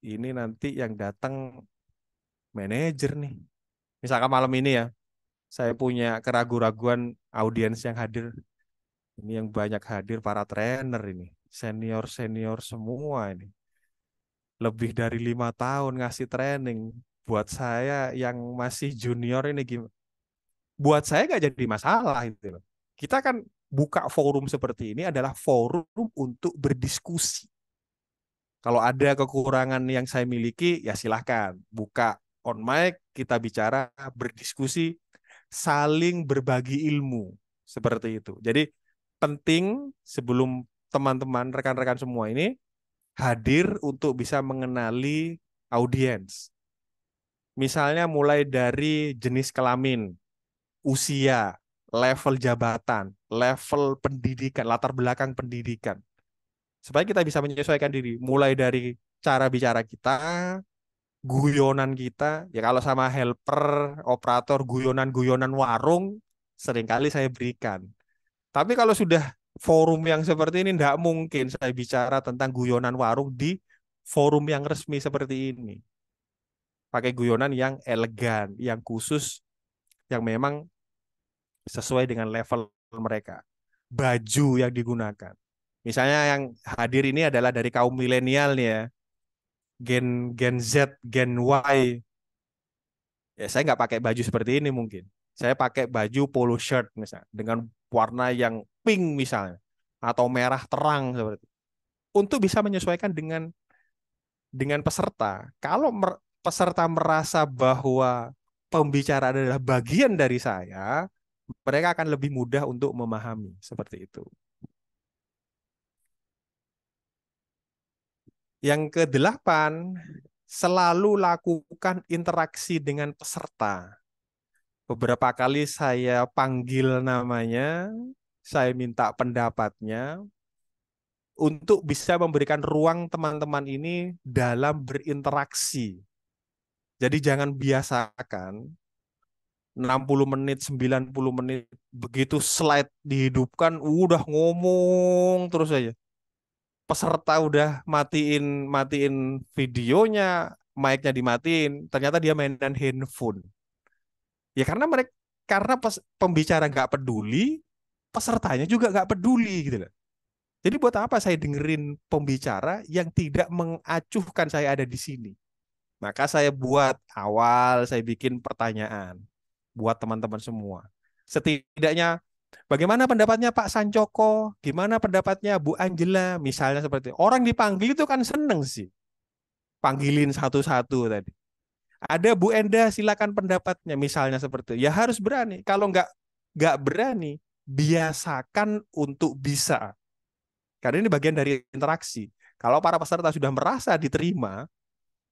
ini nanti yang datang manajer nih. Misalkan malam ini ya, saya punya keraguan-raguan audiens yang hadir. Ini yang banyak hadir para trainer ini. Senior-senior semua ini. Lebih dari 5 tahun ngasih training. Buat saya yang masih junior ini gimana? Buat saya nggak jadi masalah itu loh. Kita kan buka forum seperti ini adalah forum untuk berdiskusi. Kalau ada kekurangan yang saya miliki, ya silahkan buka on mic, kita bicara, berdiskusi, saling berbagi ilmu seperti itu. Jadi penting sebelum teman-teman, rekan-rekan semua ini hadir untuk bisa mengenali audiens. Misalnya mulai dari jenis kelamin, usia, level jabatan, level pendidikan, latar belakang pendidikan. Supaya kita bisa menyesuaikan diri. Mulai dari cara bicara kita, guyonan kita. Ya kalau sama helper, operator, guyonan-guyonan warung, seringkali saya berikan. Tapi kalau sudah forum yang seperti ini, tidak mungkin saya bicara tentang guyonan warung di forum yang resmi seperti ini. Pakai guyonan yang elegan, yang khusus, yang memang sesuai dengan level mereka. Baju yang digunakan. Misalnya yang hadir ini adalah dari kaum milenial nih ya. Gen Z, Gen Y. Ya saya nggak pakai baju seperti ini mungkin. Saya pakai baju polo shirt misalnya. Dengan warna yang pink misalnya. Atau merah terang seperti itu. Untuk bisa menyesuaikan dengan peserta. Kalau peserta merasa bahwa pembicara adalah bagian dari saya, mereka akan lebih mudah untuk memahami seperti itu. Yang ke-8, selalu lakukan interaksi dengan peserta. Beberapa kali saya panggil namanya, saya minta pendapatnya, untuk bisa memberikan ruang teman-teman ini dalam berinteraksi. Jadi jangan biasakan 60 menit, 90 menit Begitu slide dihidupkan, udah ngomong terus aja. Peserta udah matiin matiin videonya, mic-nya dimatiin, ternyata dia mainan handphone. Ya karena pembicara nggak peduli, pesertanya juga nggak peduli gitu loh. Jadi buat apa saya dengerin pembicara yang tidak mengacuhkan saya ada di sini? Maka saya saya bikin pertanyaan buat teman-teman semua. Setidaknya bagaimana pendapatnya Pak Sancoko? Gimana pendapatnya Bu Angela? Misalnya seperti itu. Orang dipanggil itu kan seneng sih. Panggilin satu-satu tadi. Ada Bu Enda, silakan pendapatnya. Misalnya seperti itu. Ya harus berani. Kalau nggak berani, biasakan untuk bisa. Karena ini bagian dari interaksi. Kalau para peserta sudah merasa diterima,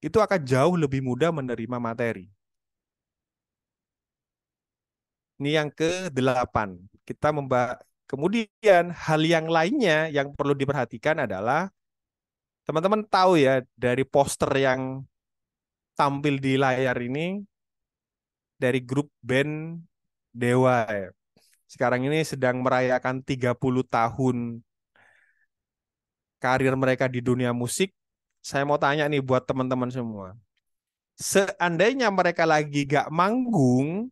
itu akan jauh lebih mudah menerima materi. Ini yang ke-8. Kemudian hal yang lainnya yang perlu diperhatikan adalah teman-teman tahu ya dari poster yang tampil di layar ini dari grup band Dewa ya. Sekarang ini sedang merayakan 30 tahun karir mereka di dunia musik. Saya mau tanya nih buat teman-teman semua. Seandainya mereka lagi gak manggung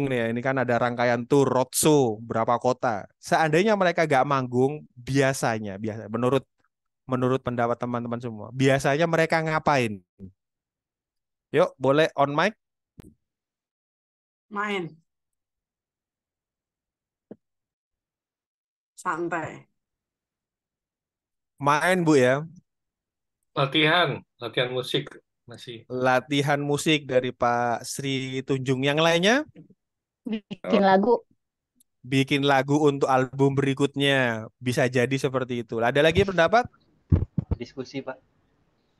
nih ya, ini kan ada rangkaian tour roadshow berapa kota. Seandainya mereka gak manggung, biasa menurut pendapat teman-teman semua, biasanya mereka ngapain? Yuk, boleh on mic. Main santai. Main Bu ya. Latihan musik masih. Latihan musik dari Pak Sri Tunjung. Yang lainnya Bikin lagu. bikin lagu untuk album berikutnya. Bisa jadi seperti itu. Ada lagi pendapat? Diskusi, Pak.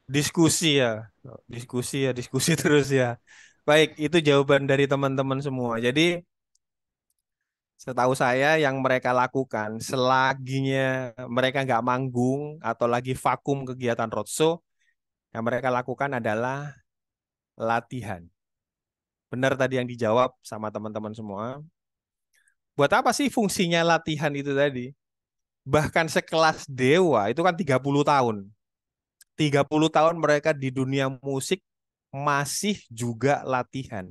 Diskusi ya. Diskusi terus ya. Baik, itu jawaban dari teman-teman semua. Jadi setahu saya yang mereka lakukan selaginya mereka nggak manggung atau lagi vakum kegiatan roadshow, yang mereka lakukan adalah latihan. Benar tadi yang dijawab sama teman-teman semua. Buat apa sih fungsinya latihan itu tadi? Bahkan sekelas Dewa itu kan 30 tahun. 30 tahun mereka di dunia musik masih juga latihan.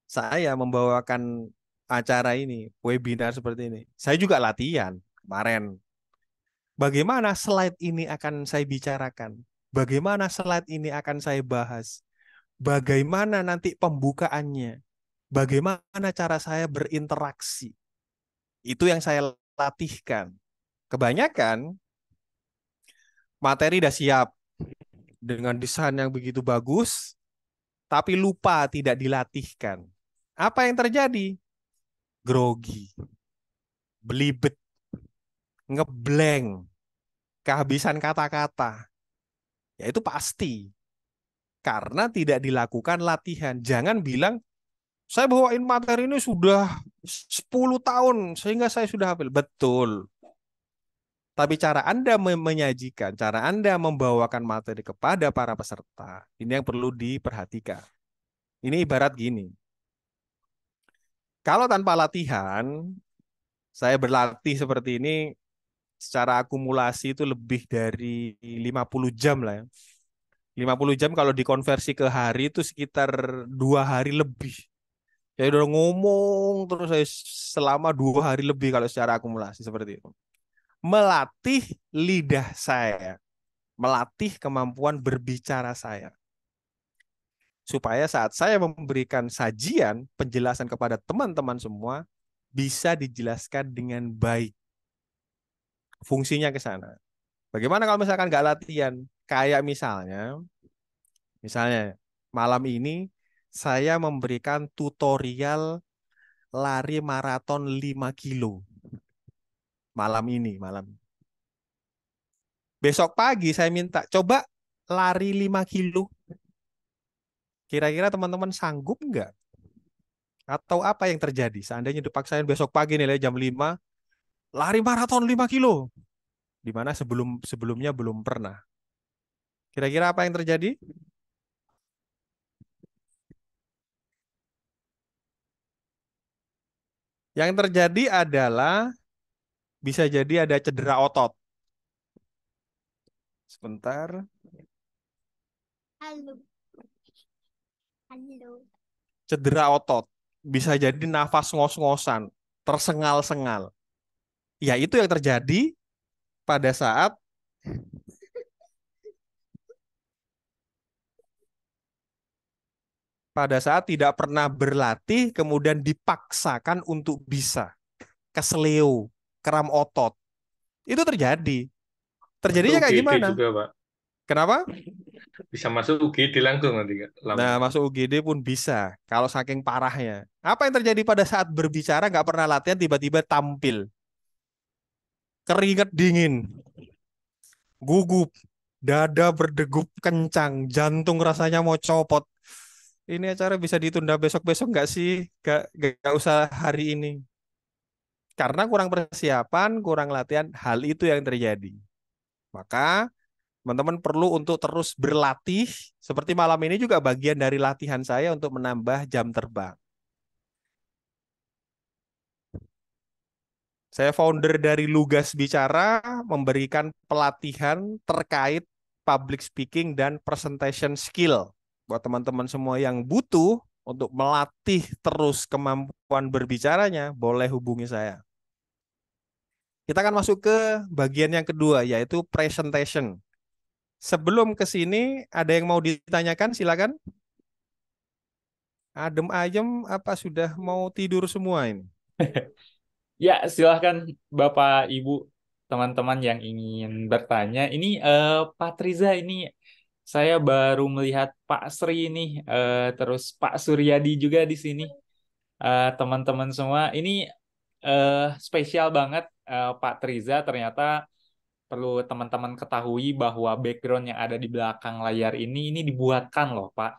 Saya membawakan acara ini, webinar seperti ini. Saya juga latihan kemarin. Bagaimana slide ini akan saya bicarakan? Bagaimana slide ini akan saya bahas? Bagaimana nanti pembukaannya? Bagaimana cara saya berinteraksi? Itu yang saya latihkan. Kebanyakan materi udah siap dengan desain yang begitu bagus, tapi lupa tidak dilatihkan. Apa yang terjadi? Grogi, belibet, ngeblank, kehabisan kata-kata. Ya itu pasti. Karena tidak dilakukan latihan. Jangan bilang, saya bawain materi ini sudah 10 tahun, sehingga saya sudah hafal. Betul. Tapi cara Anda menyajikan, cara Anda membawakan materi kepada para peserta, ini yang perlu diperhatikan. Ini ibarat gini. Kalau tanpa latihan, saya berlatih seperti ini, secara akumulasi itu lebih dari 50 jam lah ya. 50 jam kalau dikonversi ke hari itu sekitar 2 hari lebih. Saya udah ngomong terus saya selama 2 hari lebih kalau secara akumulasi seperti itu. Melatih lidah saya, melatih kemampuan berbicara saya. Supaya saat saya memberikan sajian, penjelasan kepada teman-teman semua, bisa dijelaskan dengan baik. Fungsinya ke sana. Bagaimana kalau misalkan nggak latihan? Kayak misalnya malam ini saya memberikan tutorial lari maraton 5 kilo. Malam. Besok pagi saya minta, coba lari 5 kilo. Kira-kira teman-teman sanggup nggak? Atau apa yang terjadi? Seandainya dipaksain besok pagi nih jam 5, lari maraton 5 kilo. Di mana sebelumnya belum pernah. Kira-kira apa yang terjadi? Yang terjadi adalah bisa jadi ada cedera otot. Sebentar. Halo. Halo. Cedera otot. Bisa jadi nafas ngos-ngosan, tersengal-sengal. Ya itu yang terjadi pada saat tidak pernah berlatih kemudian dipaksakan untuk bisa kesleo, kram otot. Itu terjadi. Masuk Terjadinya kayak UGD gimana? juga, Pak. Kenapa? Bisa masuk UGD langsung nanti, Kak, Nah, lama. masuk UGD pun bisa kalau saking parahnya. Apa yang terjadi pada saat berbicara nggak pernah latihan tiba-tiba tampil? Keringat dingin, gugup, dada berdegup kencang, jantung rasanya mau copot. Ini acara bisa ditunda besok-besok nggak sih? Nggak usah hari ini. Karena kurang persiapan, kurang latihan, hal itu yang terjadi. Maka teman-teman perlu untuk terus berlatih. Seperti malam ini juga bagian dari latihan saya untuk menambah jam terbang. Saya founder dari Lugas Bicara, memberikan pelatihan terkait public speaking dan presentation skill. Buat teman-teman semua yang butuh untuk melatih terus kemampuan berbicaranya, boleh hubungi saya. Kita akan masuk ke bagian yang kedua, yaitu presentation. Sebelum ke sini, ada yang mau ditanyakan? Silakan. Adem ayem apa sudah mau tidur semua ini? Ya, silahkan Bapak, Ibu, teman-teman yang ingin bertanya. Ini Pak Triza, ini saya baru melihat Pak Sri ini, terus Pak Suryadi juga di sini. Teman-teman semua, ini spesial banget Pak Triza. Ternyata perlu teman-teman ketahui bahwa background yang ada di belakang layar ini dibuatkan loh Pak,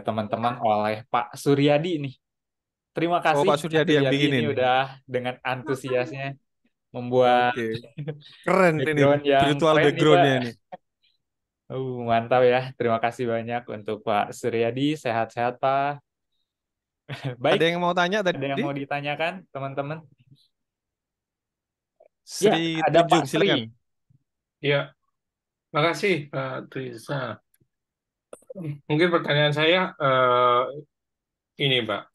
teman-teman, oleh Pak Suryadi nih. Terima Oh, kasih Pak Pak Suryadi yang Suryadi ini bikinin. udah dengan antusiasnya membuat Oke. Keren ini background yang virtual keren nih Pak. backgroundnya ini. Mantap ya. Terima kasih banyak untuk Pak Suryadi. Sehat-sehat Pak. Baik, Ada yang mau tanya ada yang tadi? mau ditanyakan teman-teman? Ya, Sri ada Pak Tunjung, Sri. silakan. Ya, makasih, Pak Trisa. Mungkin pertanyaan saya ini, Pak.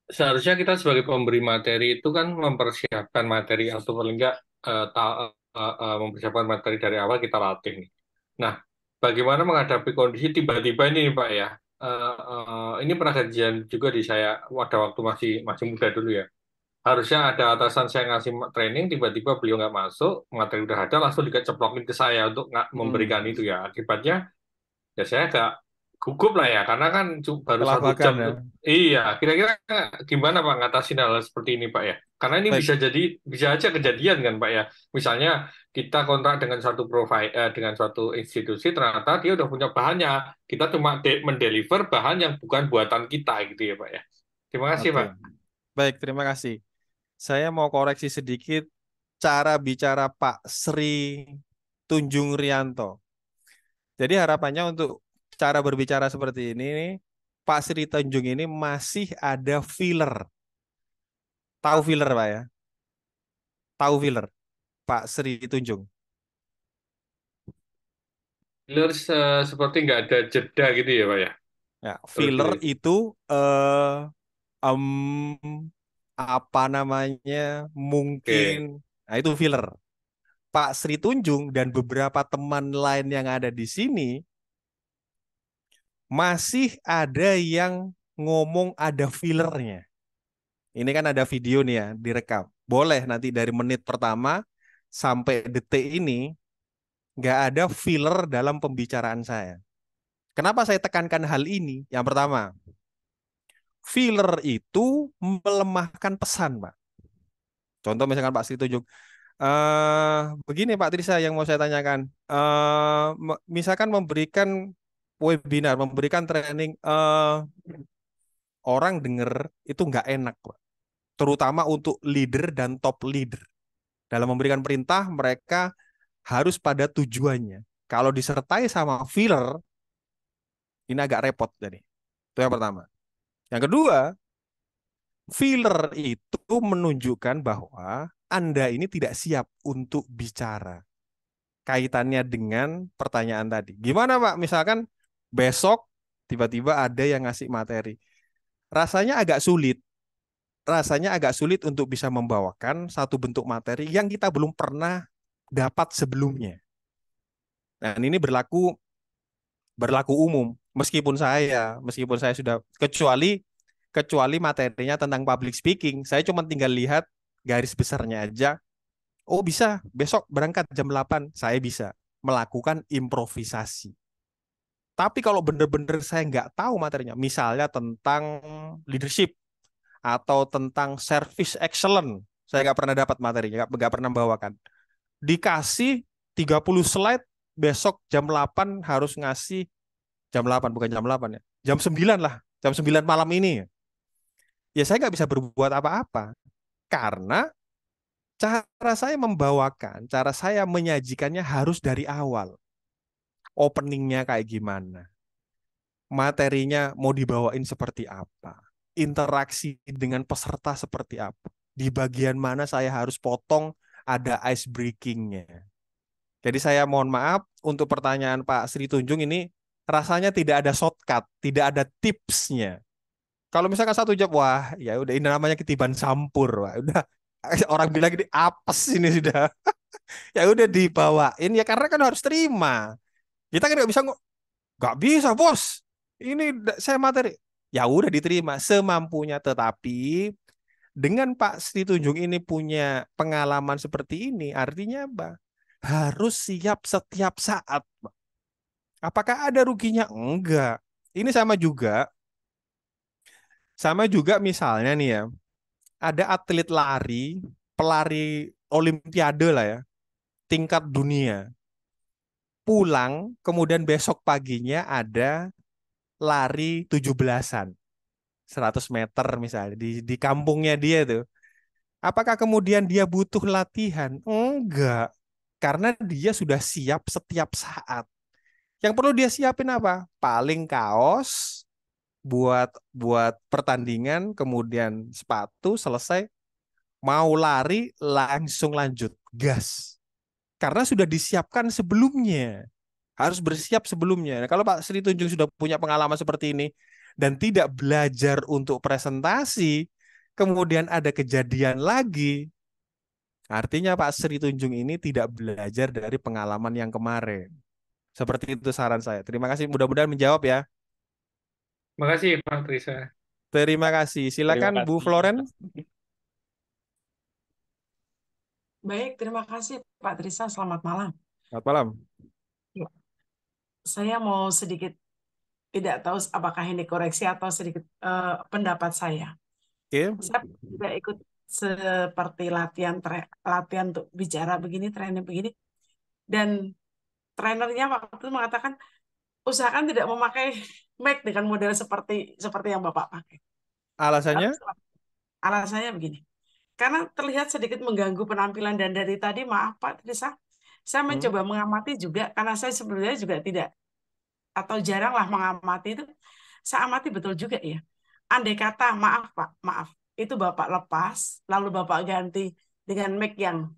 Seharusnya kita sebagai pemberi materi itu kan mempersiapkan materi atau paling enggak mempersiapkan materi dari awal kita latih nih. Nah, bagaimana menghadapi kondisi tiba-tiba ini nih, Pak ya? Ini pernah kejadian juga di saya pada waktu masih masih muda dulu ya. Harusnya ada atasan saya ngasih training, tiba-tiba beliau nggak masuk, materi udah ada, langsung dikeceplokin ke saya untuk nggak memberikan itu ya. Akibatnya ya saya agak gugup lah ya, karena kan baru satu Kelabakan jam. ya. Iya, kira-kira gimana Pak ngatasin hal seperti ini Pak ya? Karena ini Baik, bisa aja kejadian kan Pak ya. Misalnya kita kontrak dengan suatu provider, dengan suatu institusi, ternyata dia udah punya bahannya, kita cuma mendeliver bahan yang bukan buatan kita gitu ya Pak ya. Terima kasih oke. Pak. Baik, terima kasih. Saya mau koreksi sedikit cara bicara Pak Sri Tunjung Rianto. Jadi harapannya untuk cara berbicara seperti ini, Pak Sri Tunjung ini masih ada filler. Tahu filler, Pak ya? Tahu filler, Pak Sri Tunjung. Filler seperti nggak ada jeda gitu ya Pak ya. Ya, Kalau filler gitu. itu em, apa namanya? Mungkin, Oke. nah itu filler. Pak Sri Tunjung dan beberapa teman lain yang ada di sini masih ada yang ngomong ada fillernya. Ini kan ada video nih ya, direkam. Boleh nanti dari menit pertama sampai detik ini nggak ada filler dalam pembicaraan saya. Kenapa saya tekankan hal ini? Yang pertama, filler itu melemahkan pesan, Pak. Contoh misalkan Pak Sri Tunjung, begini Pak Trisa yang mau saya tanyakan. Misalkan memberikan webinar, memberikan training, orang denger itu nggak enak, Pak. Terutama untuk leader dan top leader. Dalam memberikan perintah, mereka harus pada tujuannya. Kalau disertai sama filler, ini agak repot jadi. Itu yang pertama. Yang kedua, Filler itu menunjukkan bahwa Anda ini tidak siap untuk bicara. Kaitannya dengan pertanyaan tadi. Gimana Pak? Misalkan besok tiba-tiba ada yang ngasih materi. Rasanya agak sulit. Rasanya agak sulit untuk bisa membawakan satu bentuk materi yang kita belum pernah dapat sebelumnya. Dan ini berlaku umum. Meskipun saya sudah kecuali materinya tentang public speaking, saya cuma tinggal lihat garis besarnya aja. Oh bisa, besok berangkat jam 8, saya bisa melakukan improvisasi. Tapi kalau benar-benar saya nggak tahu materinya, misalnya tentang leadership atau tentang service excellence, saya nggak pernah dapat materinya, nggak pernah bawakan. Dikasih 30 slide, besok jam 8 harus ngasih, jam 8 bukan jam 8 ya, jam 9 lah, jam 9 malam ini. Ya saya nggak bisa berbuat apa-apa. Karena cara saya membawakan, cara saya menyajikannya harus dari awal. Openingnya kayak gimana? Materinya mau dibawain seperti apa? Interaksi dengan peserta seperti apa? Di bagian mana saya harus potong ada ice breakingnya. Jadi saya mohon maaf untuk pertanyaan Pak Sri Tunjung ini rasanya tidak ada shortcut, tidak ada tipsnya. Kalau misalkan satu jawab, wah ya udah ini namanya ketiban campur, wah udah orang bilang ini apes ini sudah. Ya udah dibawain ya karena kan harus terima. Kita kan nggak bisa bos. Ini saya materi. Ya udah diterima semampunya, tetapi dengan Pak Sri Tunjung ini punya pengalaman seperti ini, artinya apa? Harus siap setiap saat. Apakah ada ruginya? Enggak. Ini sama juga misalnya nih ya, ada atlet lari, pelari olimpiade lah ya, tingkat dunia. Pulang, kemudian besok paginya ada lari 17-an, 100 meter misalnya, di kampungnya dia tuh. Apakah kemudian dia butuh latihan? Enggak. Karena dia sudah siap setiap saat. Yang perlu dia siapin apa? Paling kaos, buat buat pertandingan, kemudian sepatu, selesai, mau lari langsung lanjut gas karena sudah disiapkan sebelumnya, harus bersiap sebelumnya. Nah, kalau Pak Sri Tunjung sudah punya pengalaman seperti ini dan tidak belajar untuk presentasi, kemudian ada kejadian lagi, artinya Pak Sri Tunjung ini tidak belajar dari pengalaman yang kemarin. Seperti itu saran saya. Terima kasih, mudah-mudahan menjawab ya. Makasih Pak Trisa. Terima kasih. Terima Silakan Bu kasih. Floren. Baik, terima kasih Pak Trisa. Selamat malam. Selamat malam. Saya mau sedikit, tidak tahu apakah ini koreksi atau sedikit pendapat saya. Oke. Saya tidak ikut seperti latihan untuk bicara begini, training begini. Dan trainernya waktu itu mengatakan, usahakan tidak memakai mic dengan model seperti yang Bapak pakai. Alasannya? Alasannya begini. Karena terlihat sedikit mengganggu penampilan, dan dari tadi maaf Pak Trisa, saya mencoba mengamati juga, karena saya sebenarnya juga tidak atau jarang lah mengamati itu. Saya amati betul juga ya. Andai kata, maaf Pak, maaf, itu Bapak lepas, lalu Bapak ganti dengan mic yang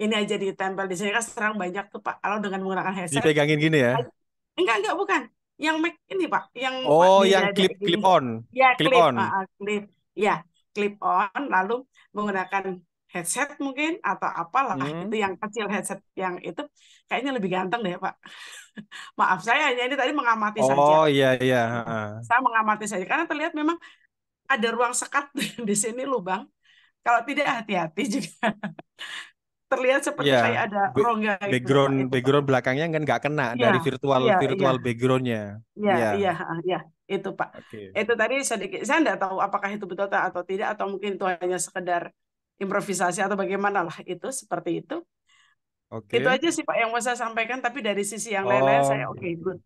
ini aja ditempel di sini, kan sekarang banyak tuh Pak, kalau dengan menggunakan headset. Dipegangin gini ya? Enggak, bukan. Yang mic ini Pak, yang Oh, di yang dada gini. clip on. Ya, Clip clip, on. clip. Ya, clip on, lalu menggunakan headset mungkin atau apalah, itu yang kecil headset yang itu kayaknya lebih ganteng deh Pak. Maaf, saya hanya ini tadi mengamati saja. Oh iya iya. Saya mengamati saja karena terlihat memang ada ruang sekat di sini, lubang. Kalau tidak hati-hati juga. Terlihat seperti Iya. kayak ada rongga itu, Background Pak. Itu, Pak. background belakangnya kan nggak kena Iya, dari virtual iya, virtual iya. backgroundnya. Iya, Iya. iya, itu Pak. Oke. Itu tadi sedikit, saya tidak tahu apakah itu betul atau tidak, atau mungkin itu hanya sekedar improvisasi atau bagaimana lah, itu seperti itu. Oke. Itu aja sih Pak yang mau saya sampaikan, tapi dari sisi yang lain-lain saya Oh, oke, good.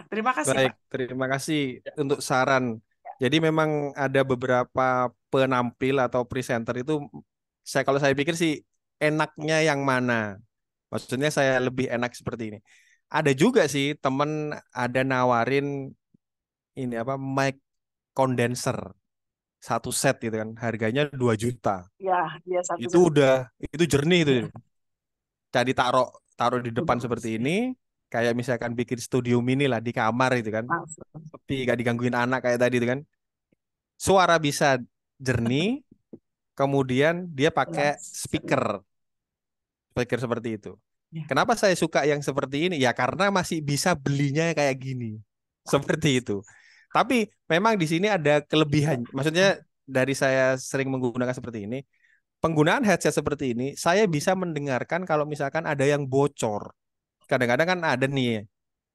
Terima kasih baik. Pak. Terima kasih untuk saran. Jadi memang ada beberapa penampil atau presenter itu kalau saya pikir sih enaknya yang mana. Maksudnya saya lebih enak seperti ini. Ada juga sih temen ada nawarin ini apa mic condenser. satu set gitu kan, harganya 2 juta. Ya, dia satu Itu itu jernih itu. ya, Jadi taruh taruh di itu depan bagus seperti ya. ini, kayak misalkan bikin studio mini lah di kamar itu kan. Langsung. Sepi, gak digangguin anak kayak tadi itu kan. Suara bisa jernih, kemudian dia pakai Jelas. speaker seperti itu. Ya. Kenapa saya suka yang seperti ini? Ya karena masih bisa belinya kayak gini. Seperti itu. Tapi memang di sini ada kelebihan. Maksudnya dari saya sering menggunakan seperti ini, penggunaan headset seperti ini, saya bisa mendengarkan kalau misalkan ada yang bocor. Kadang-kadang kan ada nih,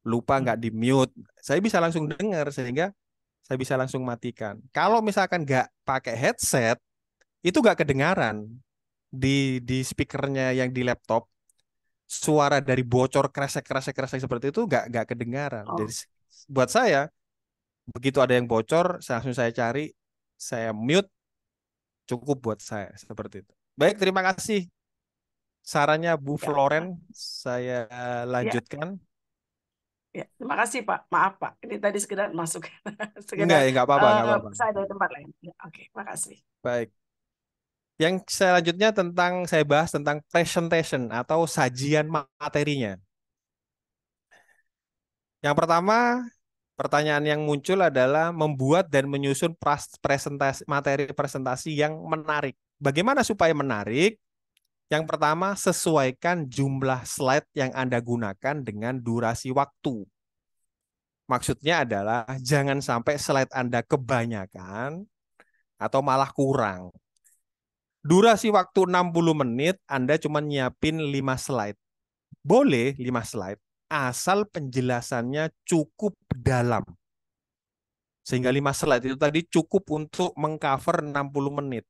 lupa nggak di mute. Saya bisa langsung dengar sehingga saya bisa langsung matikan. Kalau misalkan nggak pakai headset, itu nggak kedengaran di speakernya yang di laptop. Suara dari bocor kresek seperti itu nggak kedengaran. Oh, Jadi buat saya begitu ada yang bocor, langsung saya cari, saya mute, cukup buat saya seperti itu. Baik, terima kasih sarannya Bu ya, Floren. Saya ya, lanjutkan. ya. Terima kasih Pak. Maaf Pak, ini tadi sekedar masuk, Enggak, sekedar ya nggak apa-apa, nggak apa-apa. saya dari tempat lain. Ya, oke, makasih. Baik. Yang selanjutnya saya bahas tentang presentation atau sajian materinya. Yang pertama, pertanyaan yang muncul adalah membuat dan menyusun materi presentasi yang menarik. Bagaimana supaya menarik? Yang pertama, sesuaikan jumlah slide yang Anda gunakan dengan durasi waktu. Maksudnya adalah jangan sampai slide Anda kebanyakan atau malah kurang. Durasi waktu 60 menit, Anda cuma nyiapin 5 slide. Boleh 5 slide, asal penjelasannya cukup dalam. Sehingga 5 slide itu tadi cukup untuk mengcover 60 menit.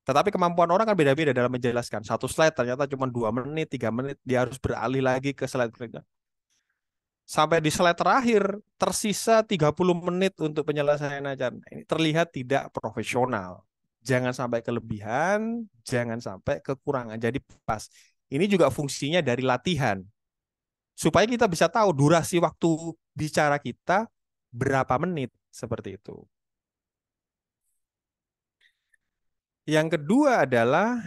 Tetapi kemampuan orang kan beda-beda dalam menjelaskan. Satu slide ternyata cuma 2 menit, 3 menit, dia harus beralih lagi ke slide berikutnya. Sampai di slide terakhir, tersisa 30 menit untuk penyelesaian acara. Ini terlihat tidak profesional. Jangan sampai kelebihan, jangan sampai kekurangan. Jadi pas. Ini juga fungsinya dari latihan. Supaya kita bisa tahu durasi waktu bicara kita berapa menit. Seperti itu. Yang kedua adalah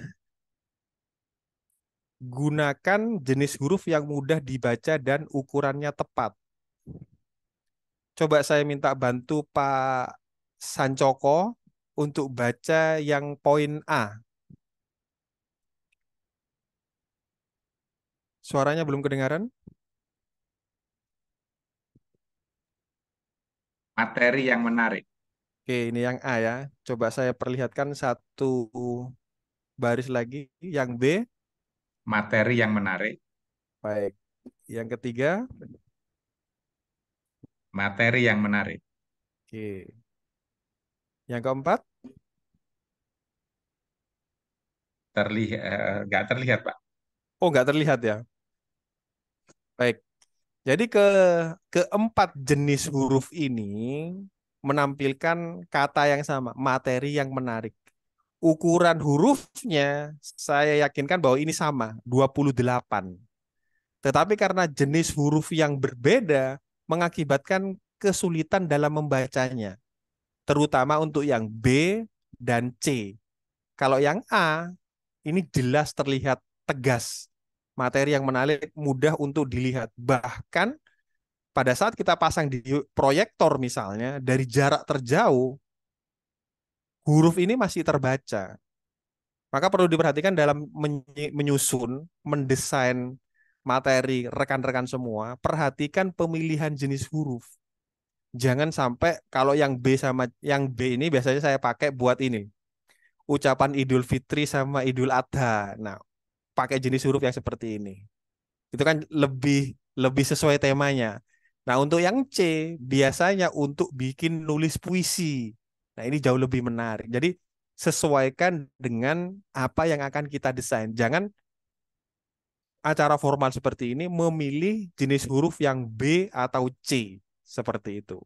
gunakan jenis huruf yang mudah dibaca dan ukurannya tepat. Coba saya minta bantu Pak Sancoko untuk baca yang poin A. Suaranya belum kedengaran? Materi yang menarik. Oke, ini yang A ya. Coba saya perlihatkan satu baris lagi. Yang B. Materi yang menarik. Baik. Yang ketiga. Materi yang menarik. Oke. Yang keempat. Nggak terlihat, Pak. Oh, nggak terlihat ya. Baik. Jadi keempat jenis huruf ini menampilkan kata yang sama, materi yang menarik. Ukuran hurufnya saya yakinkan bahwa ini sama, 28. Tetapi karena jenis huruf yang berbeda mengakibatkan kesulitan dalam membacanya, terutama untuk yang B dan C. Kalau yang A, ini jelas terlihat tegas. Materi yang menarik mudah untuk dilihat. Bahkan pada saat kita pasang di proyektor misalnya, dari jarak terjauh, huruf ini masih terbaca. Maka perlu diperhatikan dalam menyusun, mendesain materi rekan-rekan semua, perhatikan pemilihan jenis huruf. Jangan sampai kalau yang B sama yang B ini biasanya saya pakai buat ini. Ucapan Idul Fitri sama Idul Adha. Nah, pakai jenis huruf yang seperti ini. Itu kan lebih sesuai temanya. Nah, untuk yang C biasanya untuk bikin nulis puisi. Nah, ini jauh lebih menarik. Jadi sesuaikan dengan apa yang akan kita desain. Jangan acara formal seperti ini memilih jenis huruf yang B atau C seperti itu.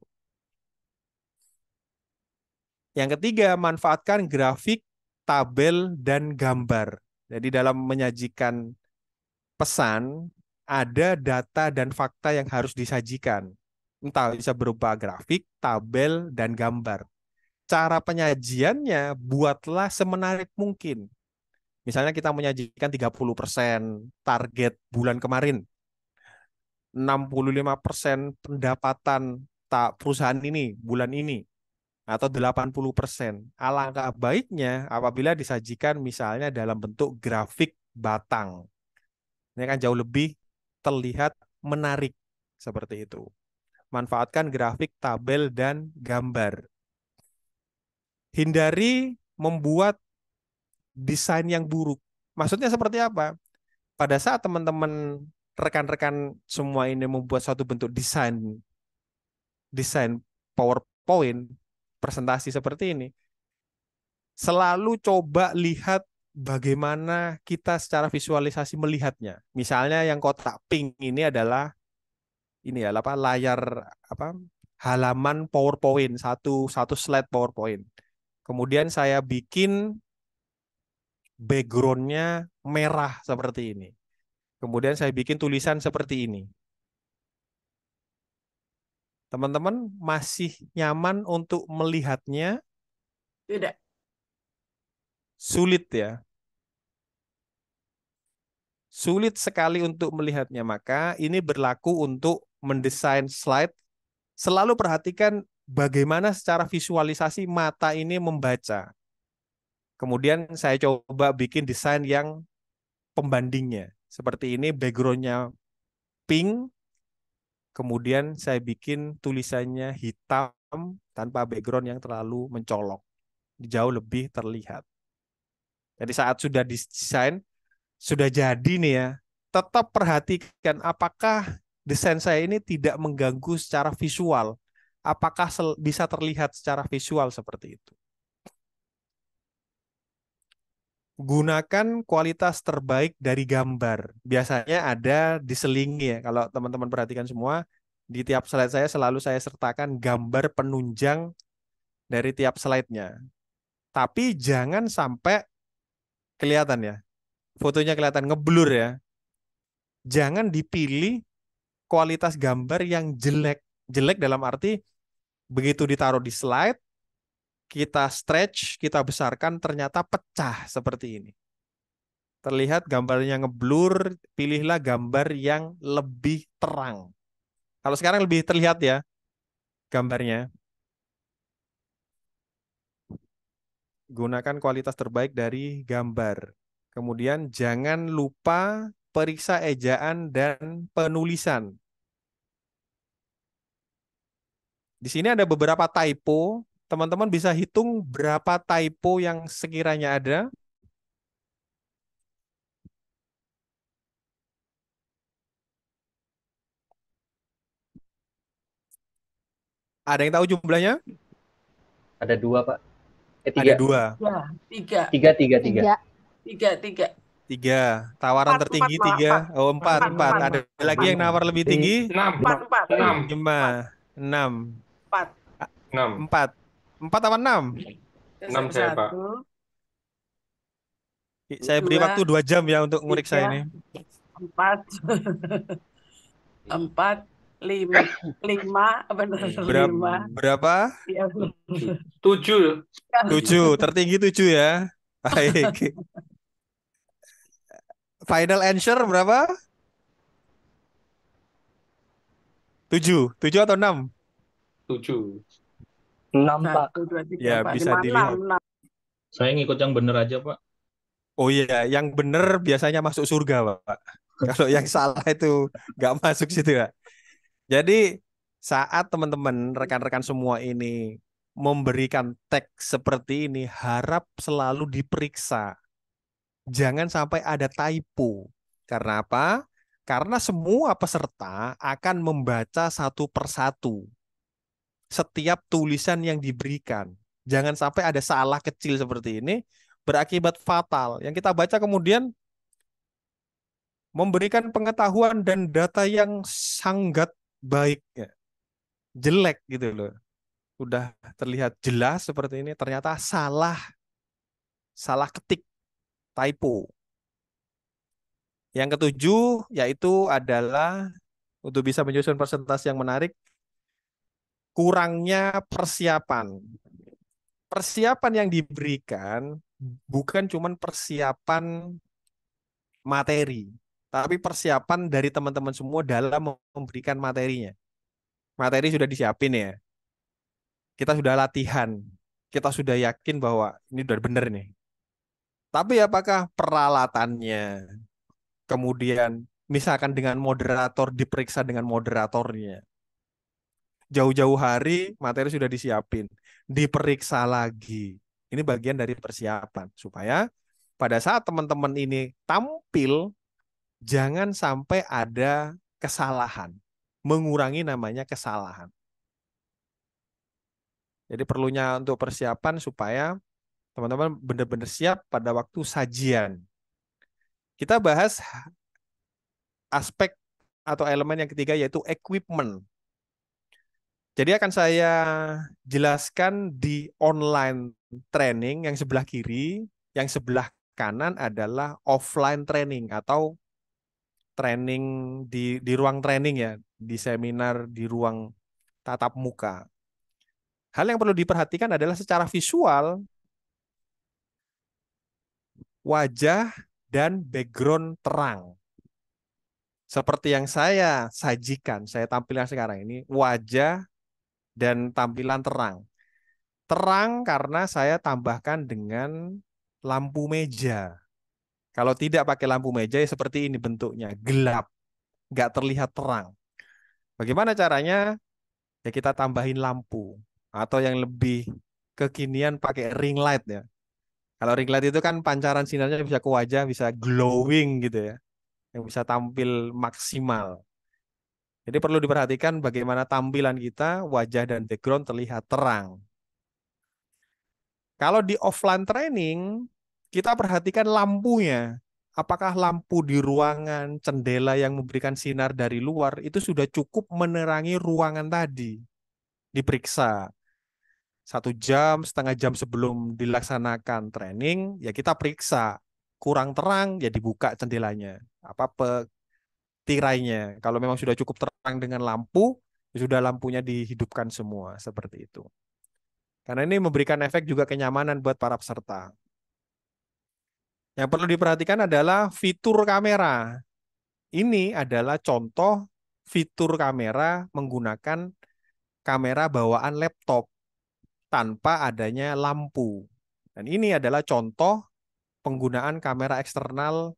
Yang ketiga, manfaatkan grafik, tabel, dan gambar. Jadi dalam menyajikan pesan, ada data dan fakta yang harus disajikan. Entah bisa berupa grafik, tabel, dan gambar. cara penyajiannya buatlah semenarik mungkin. Misalnya kita menyajikan 30% target bulan kemarin, 65% pendapatan perusahaan ini bulan ini, atau 80%. Alangkah baiknya apabila disajikan misalnya dalam bentuk grafik batang. Ini akan jauh lebih terlihat menarik seperti itu. Manfaatkan grafik, tabel, dan gambar. Hindari membuat desain yang buruk. Maksudnya seperti apa? Pada saat teman-teman rekan-rekan semua ini membuat suatu bentuk desain PowerPoint, presentasi seperti ini, selalu coba lihat bagaimana kita secara visualisasi melihatnya. Misalnya yang kotak pink ini adalah layar halaman PowerPoint, satu slide PowerPoint. Kemudian saya bikin background-nya merah seperti ini. Kemudian saya bikin tulisan seperti ini. Teman-teman masih nyaman untuk melihatnya? Tidak. Sulit ya. Sulit sekali untuk melihatnya. Maka ini berlaku untuk mendesain slide. Selalu perhatikan bagaimana secara visualisasi mata ini membaca. Kemudian saya coba bikin desain yang pembandingnya. Seperti ini, background-nya pink. Kemudian saya bikin tulisannya hitam tanpa background yang terlalu mencolok. Jauh lebih terlihat. Jadi saat sudah desain, sudah jadi nih ya, tetap perhatikan apakah desain saya ini tidak mengganggu secara visual. Apakah bisa terlihat secara visual seperti itu. Gunakan kualitas terbaik dari gambar. Biasanya ada diselingi ya. Kalau teman-teman perhatikan semua, di tiap slide saya selalu saya sertakan gambar penunjang dari tiap slide-nya. Tapi jangan sampai kelihatan ya. Fotonya kelihatan ngeblur ya. Jangan dipilih kualitas gambar yang jelek. Jelek dalam arti begitu ditaruh di slide, kita stretch, kita besarkan, ternyata pecah seperti ini. Terlihat gambarnya ngeblur, pilihlah gambar yang lebih terang. Kalau sekarang lebih terlihat ya gambarnya. Gunakan kualitas terbaik dari gambar. Kemudian jangan lupa periksa ejaan dan penulisan. Di sini ada beberapa typo. Teman-teman bisa hitung berapa typo yang sekiranya ada. Ada yang tahu jumlahnya? Ada 2, Pak. Ada 3. 2. Ya, 3. 3. 3. 3. Tawaran 4, tertinggi 4, 3. Oh, 4. 4. Ada lagi yang nawar lebih tinggi? 6. 4. 5. 6. 4. 6. 4. 4 apa 6? 6 saya, Pak. 1, Saya beri 2, waktu 2 jam ya untuk ngurik saya 3, ini. 4. 4, 5. 5, benar 5. Berapa? Ya, 7. 7. Tertinggi 7 ya. Baik. Final answer berapa? 7. 7 atau 6? 7. 6, Pak. 1, 2, 3, Ya, 4, bisa 5, dilihat. 6. Saya ngikut yang bener aja, Pak. Oh iya, yang benar biasanya masuk surga, Pak. Kalau yang salah itu nggak masuk situ ya. Jadi saat teman-teman, rekan-rekan semua ini memberikan teks seperti ini, harap selalu diperiksa. Jangan sampai ada typo. Karena apa? Karena semua peserta akan membaca satu persatu setiap tulisan yang diberikan. Jangan sampai ada salah kecil seperti ini berakibat fatal. Yang kita baca kemudian memberikan pengetahuan dan data yang sangat baik, ya. Jelek gitu loh. Udah terlihat jelas seperti ini, ternyata salah ketik, typo. Yang ketujuh yaitu adalah untuk bisa menyusun presentasi yang menarik, kurangnya persiapan. persiapan yang diberikan bukan cuma persiapan materi, tapi persiapan dari teman-teman semua dalam memberikan materinya. Materi sudah disiapin ya, kita sudah latihan, kita sudah yakin bahwa ini udah bener nih. Tapi apakah peralatannya, kemudian misalkan dengan moderator, diperiksa dengan moderatornya, jauh-jauh hari materi sudah disiapin, diperiksa lagi. Ini bagian dari persiapan supaya pada saat teman-teman ini tampil, jangan sampai ada kesalahan, mengurangi namanya kesalahan. Jadi perlunya untuk persiapan supaya teman-teman benar-benar siap pada waktu sajian. Kita bahas aspek atau elemen yang ketiga yaitu equipment. Jadi akan saya jelaskan di online training yang sebelah kiri, yang sebelah kanan adalah offline training atau training di ruang training ya, di seminar di ruang tatap muka. Hal yang perlu diperhatikan adalah secara visual, wajah dan background terang. Seperti yang saya sajikan, saya tampilkan sekarang ini, wajah dan tampilan terang. Terang karena saya tambahkan dengan lampu meja. Kalau tidak pakai lampu meja ya seperti ini bentuknya, gelap, nggak terlihat terang. Bagaimana caranya? Ya kita tambahin lampu. Atau yang lebih kekinian pakai ring light ya. Kalau ring light itu kan pancaran sinarnya bisa ke wajah, bisa glowing gitu ya. Yang bisa tampil maksimal. Jadi perlu diperhatikan bagaimana tampilan kita, wajah dan background terlihat terang. Kalau di offline training, kita perhatikan lampunya. Apakah lampu di ruangan, jendela yang memberikan sinar dari luar itu sudah cukup menerangi ruangan tadi. Diperiksa 1 jam, setengah jam sebelum dilaksanakan training, ya kita periksa. Kurang terang, ya dibuka jendelanya. Tirainya. Kalau memang sudah cukup terang dengan lampu, ya sudah lampunya dihidupkan semua. Seperti itu. Karena ini memberikan efek juga kenyamanan buat para peserta. Yang perlu diperhatikan adalah fitur kamera. Ini adalah contoh fitur kamera menggunakan kamera bawaan laptop tanpa adanya lampu. Dan ini adalah contoh penggunaan kamera eksternal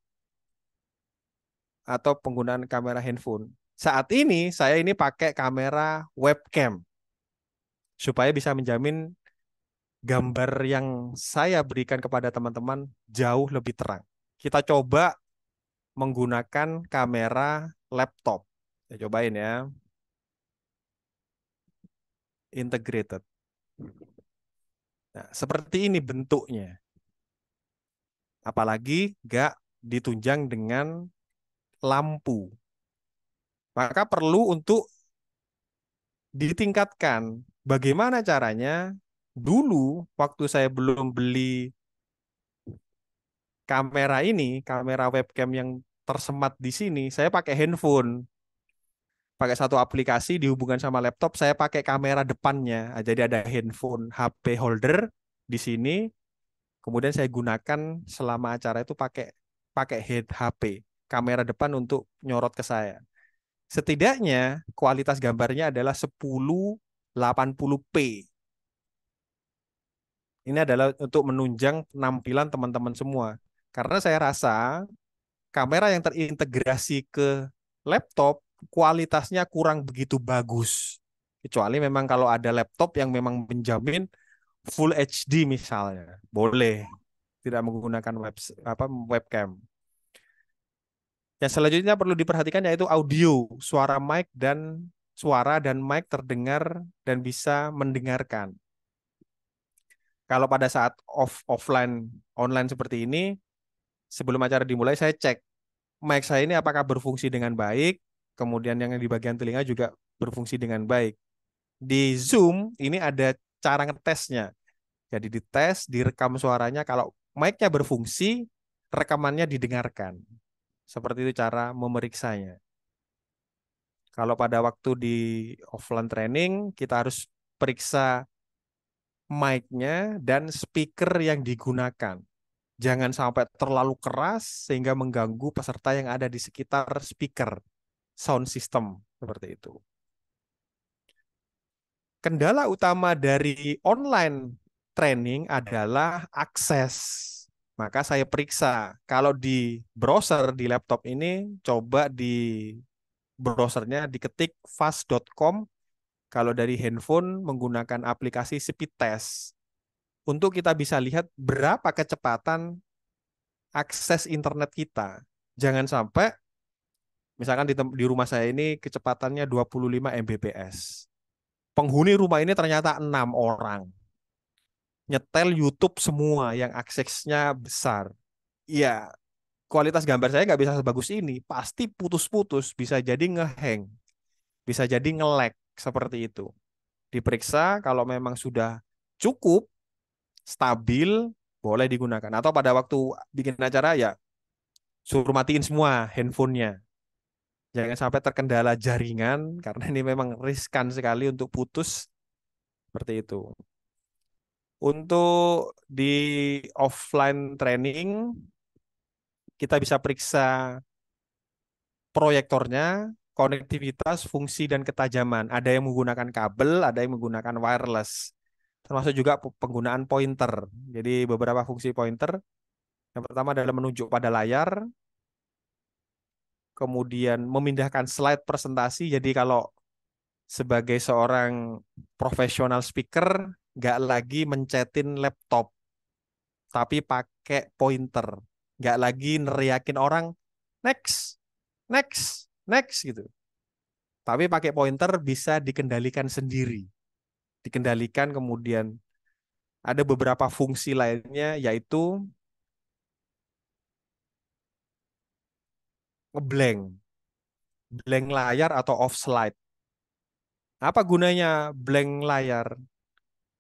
atau penggunaan kamera handphone. Saat ini saya ini pakai kamera webcam supaya bisa menjamin gambar yang saya berikan kepada teman-teman jauh lebih terang. Kita coba menggunakan kamera laptop. Saya cobain ya. Integrated. Nah, seperti ini bentuknya. Apalagi nggak ditunjang dengan lampu. Maka perlu untuk ditingkatkan. Bagaimana caranya? Dulu waktu saya belum beli kamera ini, kamera webcam yang tersemat di sini, saya pakai handphone. Pakai satu aplikasi dihubungkan sama laptop, saya pakai kamera depannya. Jadi ada handphone HP holder di sini. Kemudian saya gunakan selama acara itu pakai pakai head HP, kamera depan untuk nyorot ke saya. Setidaknya kualitas gambarnya adalah 1080p. Ini adalah untuk menunjang penampilan teman-teman semua. Karena saya rasa kamera yang terintegrasi ke laptop kualitasnya kurang begitu bagus. Kecuali memang kalau ada laptop yang memang menjamin Full HD misalnya, boleh tidak menggunakan webcam. Yang selanjutnya perlu diperhatikan yaitu audio, suara dan mic terdengar dan bisa mendengarkan. Kalau pada saat offline online seperti ini, sebelum acara dimulai saya cek mic saya ini apakah berfungsi dengan baik, kemudian yang di bagian telinga juga berfungsi dengan baik. Di Zoom ini ada cara ngetesnya. Jadi dites, direkam suaranya, kalau mic-nya berfungsi, rekamannya didengarkan. Seperti itu cara memeriksanya. Kalau pada waktu di offline training, kita harus periksa mic-nya dan speaker yang digunakan. Jangan sampai terlalu keras sehingga mengganggu peserta yang ada di sekitar speaker, sound system, seperti itu. Kendala utama dari online training adalah akses. Maka saya periksa, kalau di browser di laptop ini, coba di browsernya diketik fast.com. Kalau dari handphone menggunakan aplikasi speed test. Untuk kita bisa lihat berapa kecepatan akses internet kita. Jangan sampai, misalkan di rumah saya ini kecepatannya 25 Mbps. Penghuni rumah ini ternyata 6 orang. Nyetel YouTube semua yang aksesnya besar. Ya, kualitas gambar saya nggak bisa sebagus ini. Pasti putus-putus, bisa jadi ngehang, bisa jadi nge-lag, seperti itu. Diperiksa, kalau memang sudah cukup, stabil, boleh digunakan. Atau pada waktu bikin acara, ya suruh matiin semua handphonenya. Jangan sampai terkendala jaringan, karena ini memang riskan sekali untuk putus, seperti itu. Untuk di offline training, kita bisa periksa proyektornya, konektivitas, fungsi, dan ketajaman. Ada yang menggunakan kabel, ada yang menggunakan wireless. Termasuk juga penggunaan pointer. Jadi beberapa fungsi pointer. Yang pertama adalah menunjuk pada layar, kemudian memindahkan slide presentasi. Jadi kalau sebagai seorang profesional speaker, nggak lagi mencetin laptop, tapi pakai pointer. Nggak lagi neriakin orang, next, next, next gitu. Tapi pakai pointer bisa dikendalikan sendiri. Dikendalikan, kemudian ada beberapa fungsi lainnya, yaitu ngeblank, blank layar atau off slide. Apa gunanya blank layar?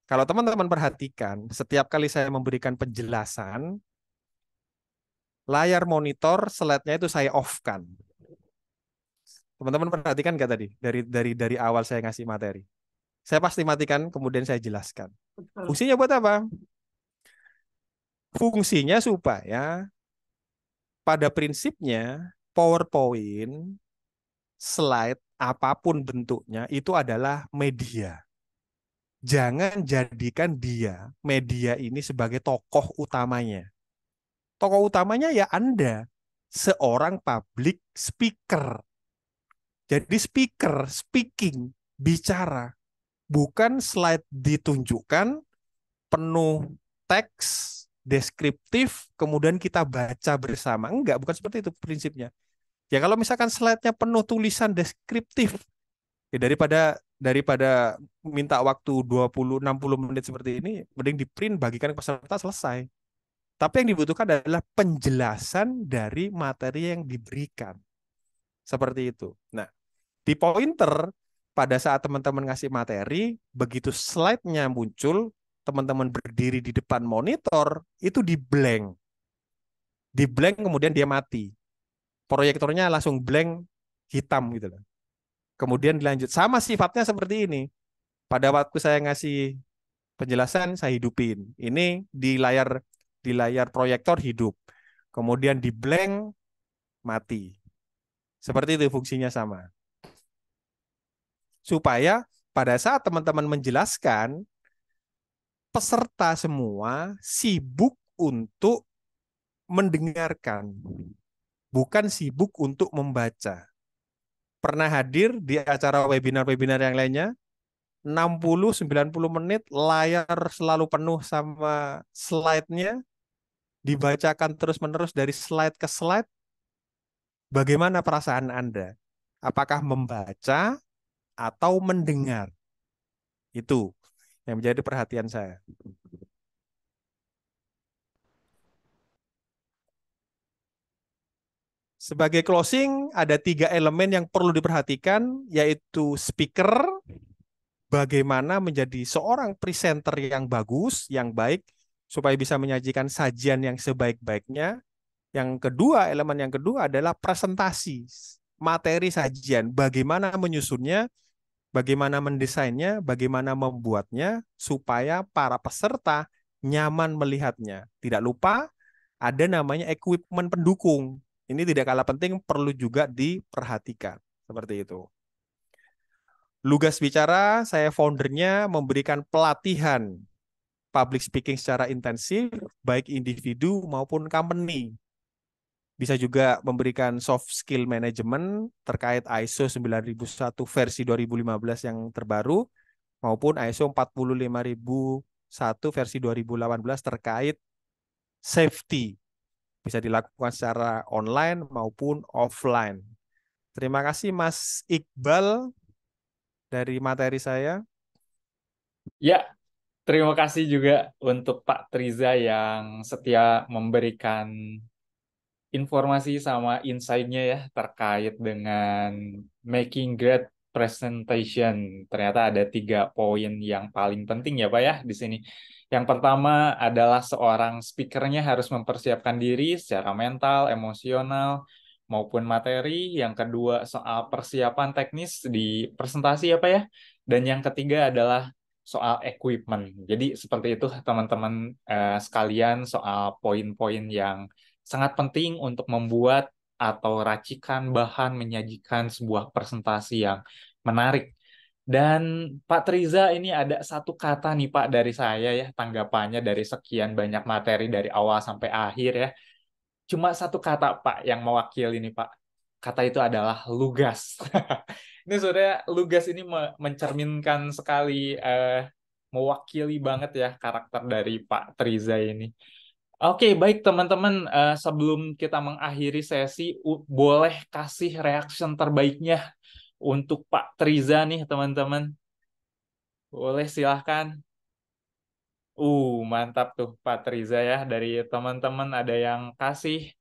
Kalau teman-teman perhatikan, setiap kali saya memberikan penjelasan, layar monitor slide-nya itu saya off-kan. Teman-teman perhatikan nggak tadi? Dari awal saya ngasih materi. Saya pasti matikan, kemudian saya jelaskan. Fungsinya buat apa? Fungsinya supaya pada prinsipnya PowerPoint, slide, apapun bentuknya, itu adalah media. Jangan jadikan media ini sebagai tokoh utamanya. Tokoh utamanya ya Anda, seorang public speaker. Jadi speaker, speaking, bicara. Bukan slide ditunjukkan, penuh teks, deskriptif, kemudian kita baca bersama. Enggak, bukan seperti itu prinsipnya. Ya kalau misalkan slide-nya penuh tulisan deskriptif, ya daripada minta waktu 20-60 menit seperti ini, mending di print, bagikan ke peserta, selesai. Tapi yang dibutuhkan adalah penjelasan dari materi yang diberikan. Seperti itu. Nah, di pointer, pada saat teman-teman ngasih materi, begitu slide-nya muncul, teman-teman berdiri di depan monitor, itu di blank. Di blank, kemudian dia mati. Proyektornya langsung blank, hitam gitu loh. Kemudian dilanjut. Sama sifatnya seperti ini. Pada waktu saya ngasih penjelasan, saya hidupin. Ini di layar proyektor hidup. Kemudian di blank, mati. Seperti itu fungsinya sama. Supaya pada saat teman-teman menjelaskan, peserta semua sibuk untuk mendengarkan, bukan sibuk untuk membaca. Pernah hadir di acara webinar-webinar yang lainnya, 60-90 menit layar selalu penuh sama slide-nya, dibacakan terus-menerus dari slide ke slide. Bagaimana perasaan Anda? Apakah membaca atau mendengar? Itu yang menjadi perhatian saya. Sebagai closing, ada 3 elemen yang perlu diperhatikan, yaitu speaker, bagaimana menjadi seorang presenter yang bagus, yang baik, supaya bisa menyajikan sajian yang sebaik-baiknya. Yang kedua, elemen yang kedua adalah presentasi, materi sajian, bagaimana menyusunnya, bagaimana mendesainnya, bagaimana membuatnya supaya para peserta nyaman melihatnya. Tidak lupa ada namanya equipment pendukung. Ini tidak kalah penting, perlu juga diperhatikan. Seperti itu. Lugas Bicara, saya foundernya, memberikan pelatihan public speaking secara intensif, baik individu maupun company. Bisa juga memberikan soft skill management terkait ISO 9001 versi 2015 yang terbaru, maupun ISO 45001 versi 2018 terkait safety. Bisa dilakukan secara online maupun offline. Terima kasih Mas Iqbal dari materi saya. Ya, terima kasih juga untuk Pak Triza yang setia memberikan informasi sama insight-nya ya terkait dengan making great presentation. Ternyata ada 3 poin yang paling penting ya Pak ya di sini. Yang pertama adalah seorang speakernya harus mempersiapkan diri secara mental, emosional, maupun materi. Yang kedua soal persiapan teknis di presentasi ya Pak ya. Dan yang ketiga adalah soal equipment. Jadi seperti itu teman-teman sekalian soal poin-poin yang sangat penting untuk membuat atau racikan bahan menyajikan sebuah presentasi yang menarik. Dan Pak Triza, ini ada satu kata nih Pak dari saya ya, tanggapannya dari sekian banyak materi dari awal sampai akhir ya. Cuma satu kata Pak yang mewakili ini Pak. Kata itu adalah lugas. Ini sebenarnya lugas ini mencerminkan sekali, mewakili banget ya karakter dari Pak Triza ini. Oke, baik teman-teman. Sebelum kita mengakhiri sesi, boleh kasih reaction terbaiknya untuk Pak Triza nih, teman-teman. Boleh silahkan. Mantap tuh Pak Triza ya. Dari teman-teman ada yang kasih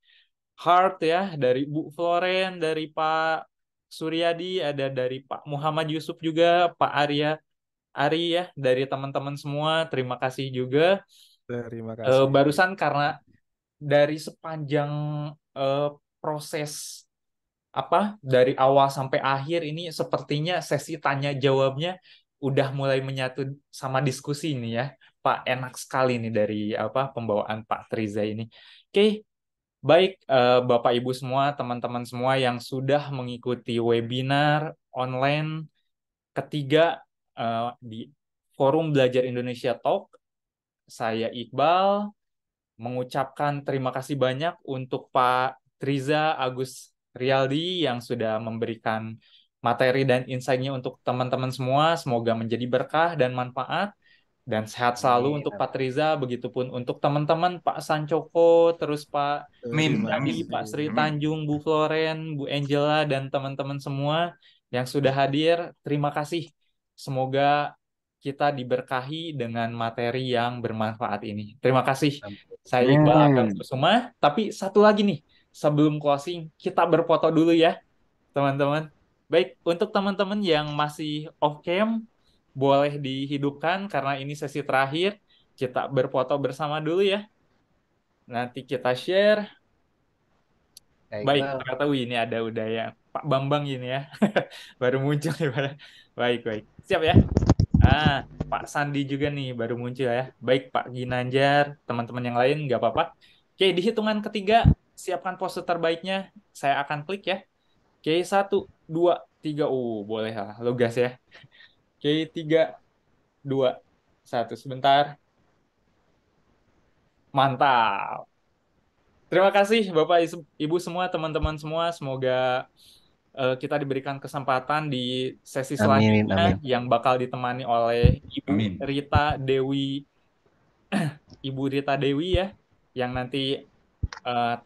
heart ya, dari Bu Floren, dari Pak Suryadi, ada dari Pak Muhammad Yusuf juga, Pak Ari ya, dari teman-teman semua. Terima kasih juga. Terima kasih. Barusan karena dari sepanjang eh, proses dari awal sampai akhir ini sepertinya sesi tanya jawabnya udah mulai menyatu sama diskusi ini ya Pak. Enak sekali nih dari pembawaan Pak Triza ini. Oke, baik Bapak Ibu semua, teman-teman semua yang sudah mengikuti webinar online ketiga di Forum Belajar Indonesia Talk, saya Iqbal mengucapkan terima kasih banyak untuk Pak Triza Agus Rialdi yang sudah memberikan materi dan insight-nya untuk teman-teman semua. Semoga menjadi berkah dan manfaat. Dan sehat selalu untuk Pak Triza, begitupun untuk teman-teman Pak Sancoko, terus Pak Amin, Tadi, amin, Pak Sri amin. Tanjung, Bu Floren, Bu Angela, dan teman-teman semua yang sudah hadir. Terima kasih. Semoga kita diberkahi dengan materi yang bermanfaat ini. Terima kasih. Saya Iqbal Agam Kusuma. Tapi satu lagi nih, sebelum closing, kita berfoto dulu ya, teman-teman. Baik, untuk teman-teman yang masih off cam, boleh dihidupkan karena ini sesi terakhir. Kita berfoto bersama dulu ya. Nanti kita share. Baik, ternyata ini ada udah ya Pak Bambang ini ya. Baru muncul ya Pak. Baik, baik. Siap ya. Pak Sandi juga nih baru muncul ya. Baik, Pak Ginanjar, teman-teman yang lain nggak apa-apa. Oke, di hitungan ketiga, siapkan pose terbaiknya. Saya akan klik ya. Oke, 1, 2, 3. Boleh lah, lugas ya. Oke, 3, 2, 1. Sebentar. Mantap. Terima kasih Bapak Ibu semua, teman-teman semua. Semoga kita diberikan kesempatan di sesi selanjutnya yang bakal ditemani oleh Ibu Rita Dewi ya, yang nanti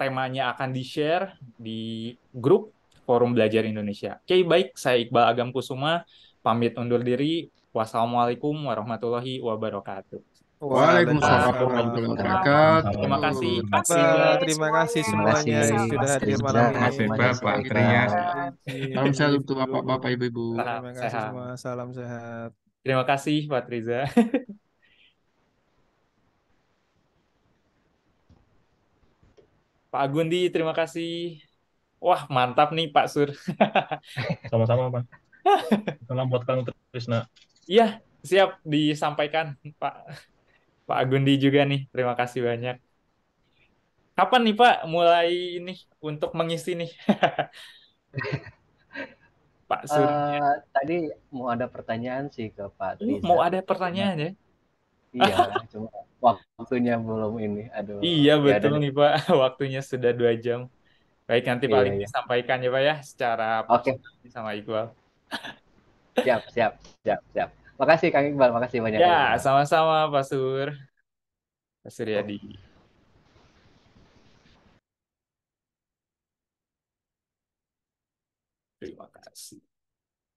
temanya akan di-share di grup Forum Belajar Indonesia. Oke, baik. Saya Iqbal Agam Kusuma, pamit undur diri. Wassalamualaikum warahmatullahi wabarakatuh. Waalaikumsalam warahmatullahi wabarakatuh. Terima kasih Pak Iqbal, Triza. terima kasih semuanya yang sudah hadir malam Terima kasih ini. Bapak Tria. Salam sehat untuk Bapak-bapak, Ibu-ibu. Terima kasih semua. Salam sehat. Terima kasih Pak Triza. Pak Agundi, terima kasih. Wah, mantap nih Pak Sur. Sama-sama, Pak. Salam buat Kang Krisna. Iya, siap disampaikan Pak Gundi juga nih. Terima kasih banyak. Kapan nih Pak mulai ini untuk mengisi nih? Pak Surya. Tadi mau ada pertanyaan sih ke Pak Mau Triza. ada pertanyaan ya? Iya, cuma waktunya belum ini. Aduh, Iya ya betul dan nih Pak. Waktunya sudah 2 jam. Baik, nanti iya paling iya. disampaikan ya Pak ya secara Oke, personal sama Iqbal. siap siap siap siap. Makasih Kang Iqbal, makasih banyak Ya, Kang Iqbal. sama-sama Pak Suryadi. Terima kasih.